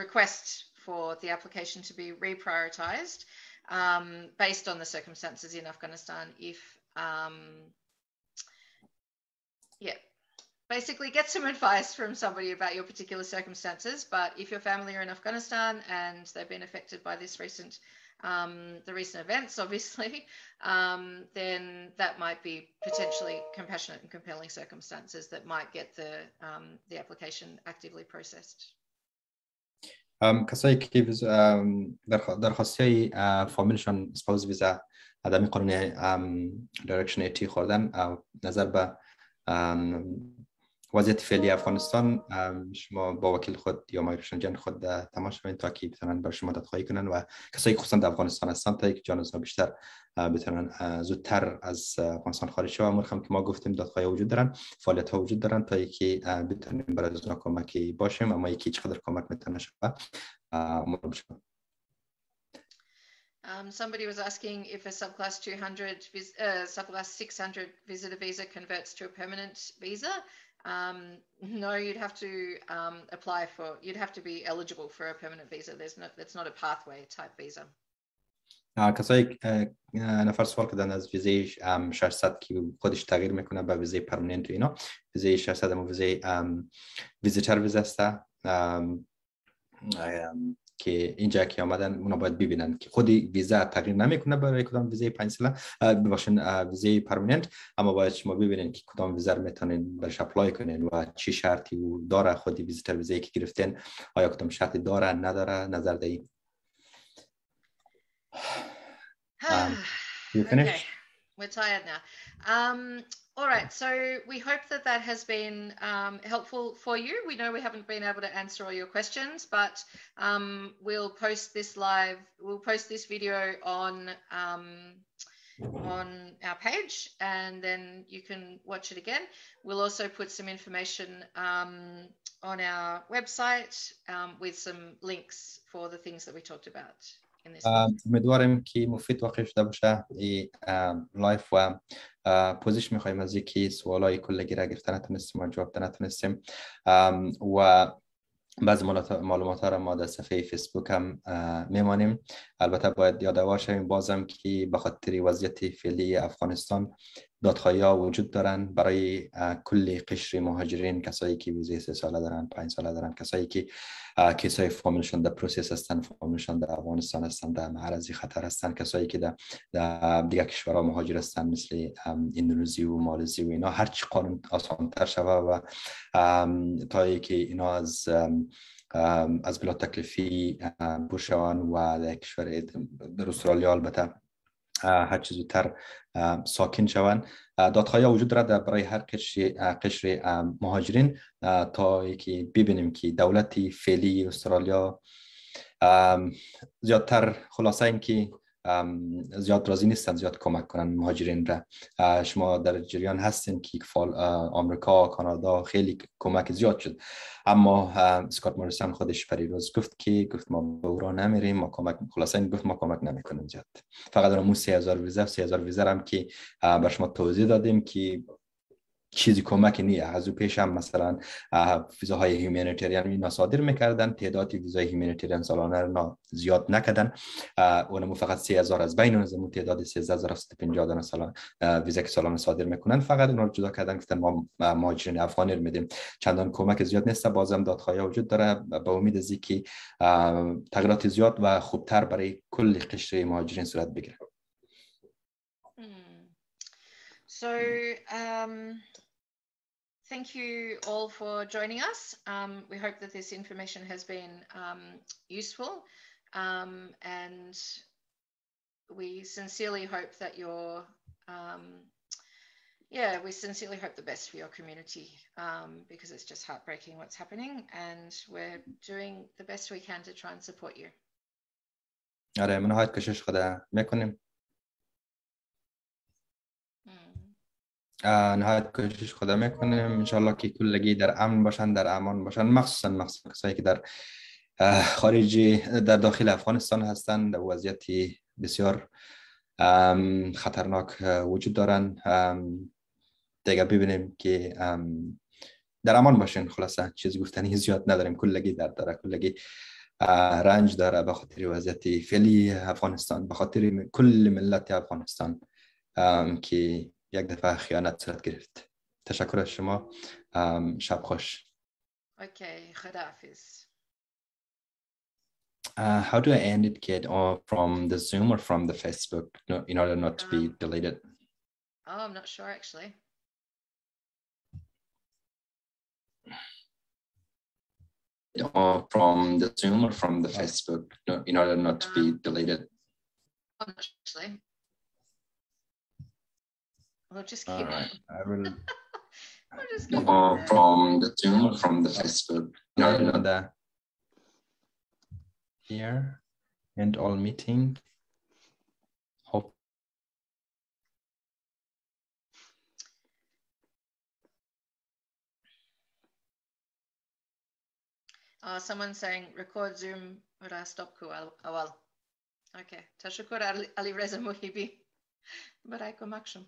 request for the application to be reprioritized based on the circumstances in Afghanistan. If, yeah. Basically, get some advice from somebody about your particular circumstances. But if your family are in Afghanistan and they've been affected by this the recent events, obviously, then that might be potentially compassionate and compelling circumstances that might get the application actively processed. کسایی که درخواستی فامیلشان اسپاوز ویزا عدمی قانون دایرکشن 80 خوردن نظر به وضعیت فعلی افغانستان، شما با وکیل خود یا مایگریشن جن خود تماس کنید تا که بتونن بر شما دادخواهی کنن و کسایی که خصوصا در افغانستان هستن تا اینکه جانشون بیشتر بتونن زودتر از افغانستان خارج شوند. امور هم که ما گفتیم دادخواهی وجود دارن، فعالیت ها وجود دارن تا اینکه بتونیم برای اونا کمکی باشیم، اما یکی چقدر کمک میتونه شود امور بشه. Somebody was asking if a subclass 200 subclass 600 visitor visa converts to a permanent visa. No, you'd have to you'd have to be eligible for a permanent visa. That's not a pathway type visa. کسایی نفر سوال کردن از ویزای 600 که خودش تغییر میکنه به ویزای پرمننت و اینا. ویزای 600 هم ویزای ویزیتر ویزا است که اینجا که آمدن اونا باید ببینن که خودی ویزا تغییر نمیکنه برای کدام ویزای 5 ساله ببخشید ویزای پرمننت، اما باید شما ببینین که کدام ویزا رو میتونین برش اپلای کنین و چی شرطی داره خودی ویزیتر ویزایی که گرفتین، آیا کدام شرطی داره نداره نظر دهید. Okay, we're tired now. All right, so we hope that has been helpful for you. We know we haven't been able to answer all your questions, but we'll post this video on our page, and then you can watch it again. We'll also put some information on our website with some links for the things that we talked about. امیدوارم که مفید واقع شده باشه این لایف و پوزیش میخوایم از یکی سوالای کلگی را گرفته نتونستیم و جواب نتونستیم و بعض معلومات ها را ما در صفحه فیسبوک هم میمانیم. البته باید یادآور شویم بازم که به خاطر وضعیت فعلی افغانستان دادخواهی ها وجود دارن برای کل قشر مهاجرین، کسایی که ویزای 3 ساله دارن، 5 ساله دارن، کسایی که کیسای فامیلشون در پروسس هستن، فامیلشون در افغانستان هستن، در معرض خطر هستن، کسایی که در دیگه کشورها مهاجر هستن مثل اندونزی و مالزی و اینا. هرچی قانون آسان‌تر شوه و تا که اینا از بلا تکلیفی بور شون و در کشور در استرالیا البته هر چیز زودتر ساکن شوند. دادخواهی وجود دارد برای هر قشر مهاجرین تا که ببینیم که دولت فعلی استرالیا زیادتر خلاصه این که زیاد راضی نیستن زیاد کمک کنن مهاجرین را. شما در جریان هستین که آمریکا، کانادا خیلی کمک زیاد شد، اما اسکات موریسون خودش پریروز گفت ما به اورا نمیریم، ما کمک، خلاصه این گفت ما کمک نمیکنیم زیاد. فقط اون 3000 ویزا هم که بر شما توضیح دادیم که چیزی کمکی نیست. از او پیش هم مثلا ویزاهای هیومانیتریان اینا صادر میکردن، تعداد ویزای هیومانیتریان سالانه را زیاد نکردن، اونم فقط 3000 از بین اون تعداد 13750 دانه سالانه ویزا که سالانه صادر میکنن فقط اونها رو جدا کردن، گفتن ما مهاجرین افغانی رو میدیم. چندان کمک زیاد نیست، بازم دادخواهی وجود داره. به امید از اینکه تغییرات زیاد و خوبتر برای کل قشر مهاجرین صورت بگیره. So, thank you all for joining us. We hope that this information has been useful, and we sincerely hope that we sincerely hope the best for your community, because it's just heartbreaking what's happening, and we're doing the best we can to try and support you. آره، من نهایت کوشش خود میکنیم. نهایت کوشش خدا میکنیم انشالله که کلگی در امن باشن، در امان باشن، مخصوصا کسایی که در خارج در داخل افغانستان هستند در وضعیتی بسیار خطرناک وجود دارن. دیگه ببینیم که در امان باشین. خلاصه چیز گفتنی زیاد نداریم، کلگی درد داره، کلگی رنج داره به خاطر وضعیت فعلی افغانستان، به خاطر کل ملت افغانستان که یک دفعه خیانت صورت گرفت. تشکر از شما. شب خوش. Okay, خداحافظ. How do I end it, kid? Or from the Zoom or from the Facebook, in order not to be deleted? Oh, I'm not sure actually. Or from the Zoom or from the Facebook, in order not to be deleted? I'm not sure actually. We'll just keep. All right, I will. We'll just keep from the Zoom or from the Facebook, on the here and all meeting. Hope. Someone's saying record Zoom or stop ku awal. Okay. Tashukkur Ali Reza Muhibi. Baraikum aksham.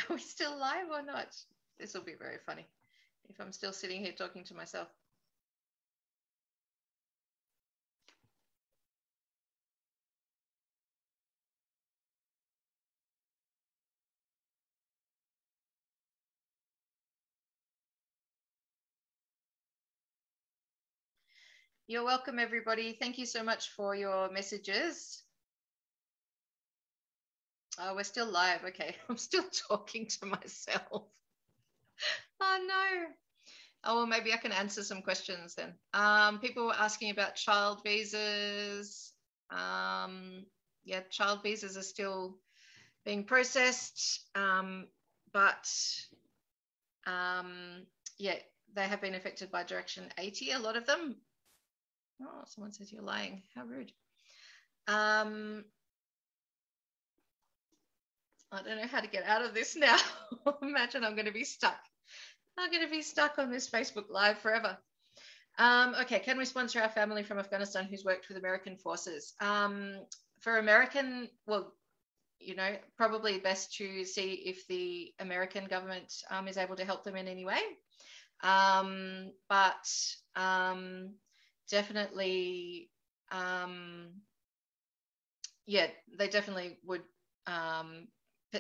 Are we still live or not? This will be very funny if I'm still sitting here talking to myself. You're welcome, everybody. Thank you so much for your messages. Oh, we're still live. Okay. I'm still talking to myself. Oh, no. Oh, well, maybe I can answer some questions then. People were asking about child visas. Yeah, child visas are still being processed, but yeah, they have been affected by Direction 80, a lot of them. Oh, someone says you're lying. How rude. I don't know how to get out of this now. Imagine I'm going to be stuck. I'm going to be stuck on this Facebook Live forever. Okay, can we sponsor our family from Afghanistan who's worked with American forces? For American, well, you know, probably best to see if the American government is able to help them in any way. But definitely, yeah, they definitely would,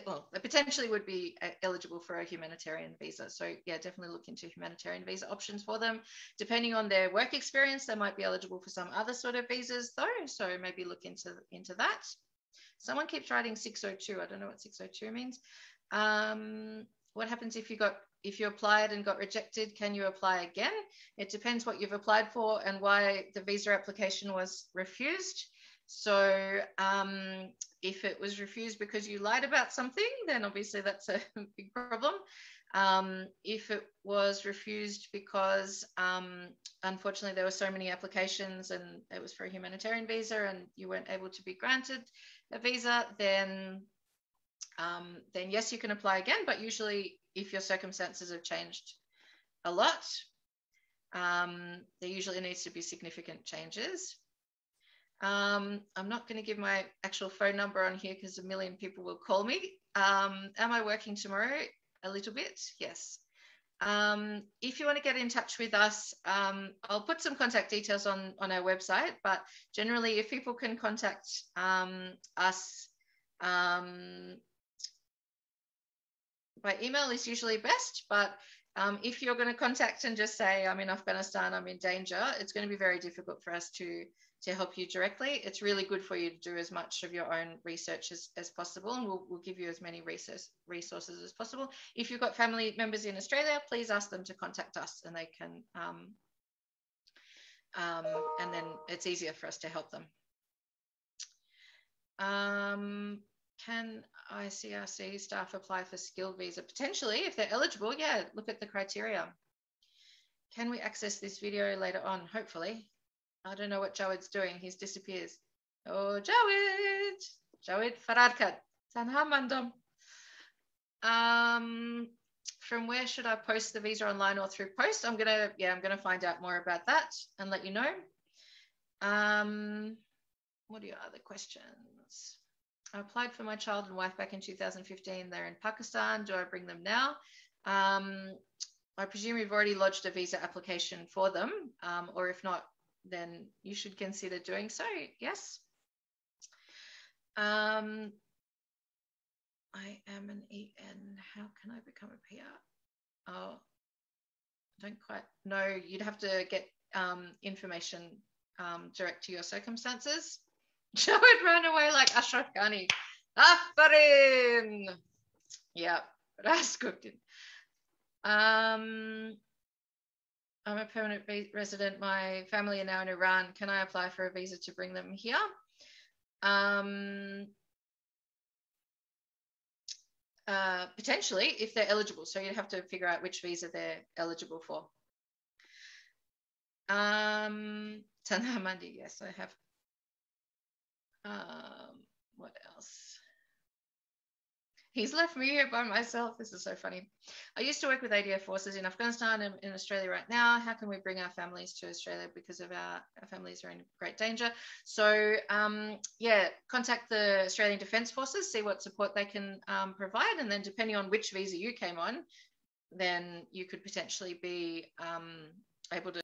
well, they potentially would be eligible for a humanitarian visa. So yeah, definitely look into humanitarian visa options for them. Depending on their work experience, they might be eligible for some other sort of visas though. So maybe look into that. Someone keeps writing 602. I don't know what 602 means. What happens if you applied and got rejected? Can you apply again? It depends what you've applied for and why the visa application was refused. So if it was refused because you lied about something, then obviously that's a big problem. If it was refused because unfortunately there were so many applications and it was for a humanitarian visa and you weren't able to be granted a visa, then yes, you can apply again. But usually if your circumstances have changed a lot, there usually needs to be significant changes. I'm not going to give my actual phone number on here because a million people will call me. Am I working tomorrow? A little bit, yes. If you want to get in touch with us, I'll put some contact details on our website, but generally if people can contact us by email is usually best, but if you're going to contact and just say, I'm in Afghanistan, I'm in danger, it's going to be very difficult for us to help you directly. It's really good for you to do as much of your own research as possible, and we'll give you as many resources as possible. If you've got family members in Australia, please ask them to contact us and they can, and then it's easier for us to help them. Can ICRC staff apply for skilled visa? Potentially, if they're eligible, yeah, look at the criteria. Can we access this video later on? Hopefully. I don't know what Javed's doing. He's disappears. Oh, Javed Fararkat. Tanha mandam. From where should I post the visa, online or through post? I'm gonna find out more about that and let you know. What are your other questions? I applied for my child and wife back in 2015. They're in Pakistan. Do I bring them now? I presume you've already lodged a visa application for them, or if not, then you should consider doing so, yes. I am an EN. How can I become a PR? Oh, I don't quite know. You'd have to get information direct to your circumstances. Javed ran away like Ashraf Ghani. Afarin! Yeah, Raskutin. I'm a permanent resident. My family are now in Iran. Can I apply for a visa to bring them here? Potentially, if they're eligible. So you'd have to figure out which visa they're eligible for. Tanamandi, yes, I have. What else? He's left me here by myself. This is so funny. I used to work with ADF forces in Afghanistan and in Australia right now. How can we bring our families to Australia because of our families are in great danger? So yeah, contact the Australian Defence Forces, see what support they can provide. And then depending on which visa you came on, then you could potentially be able to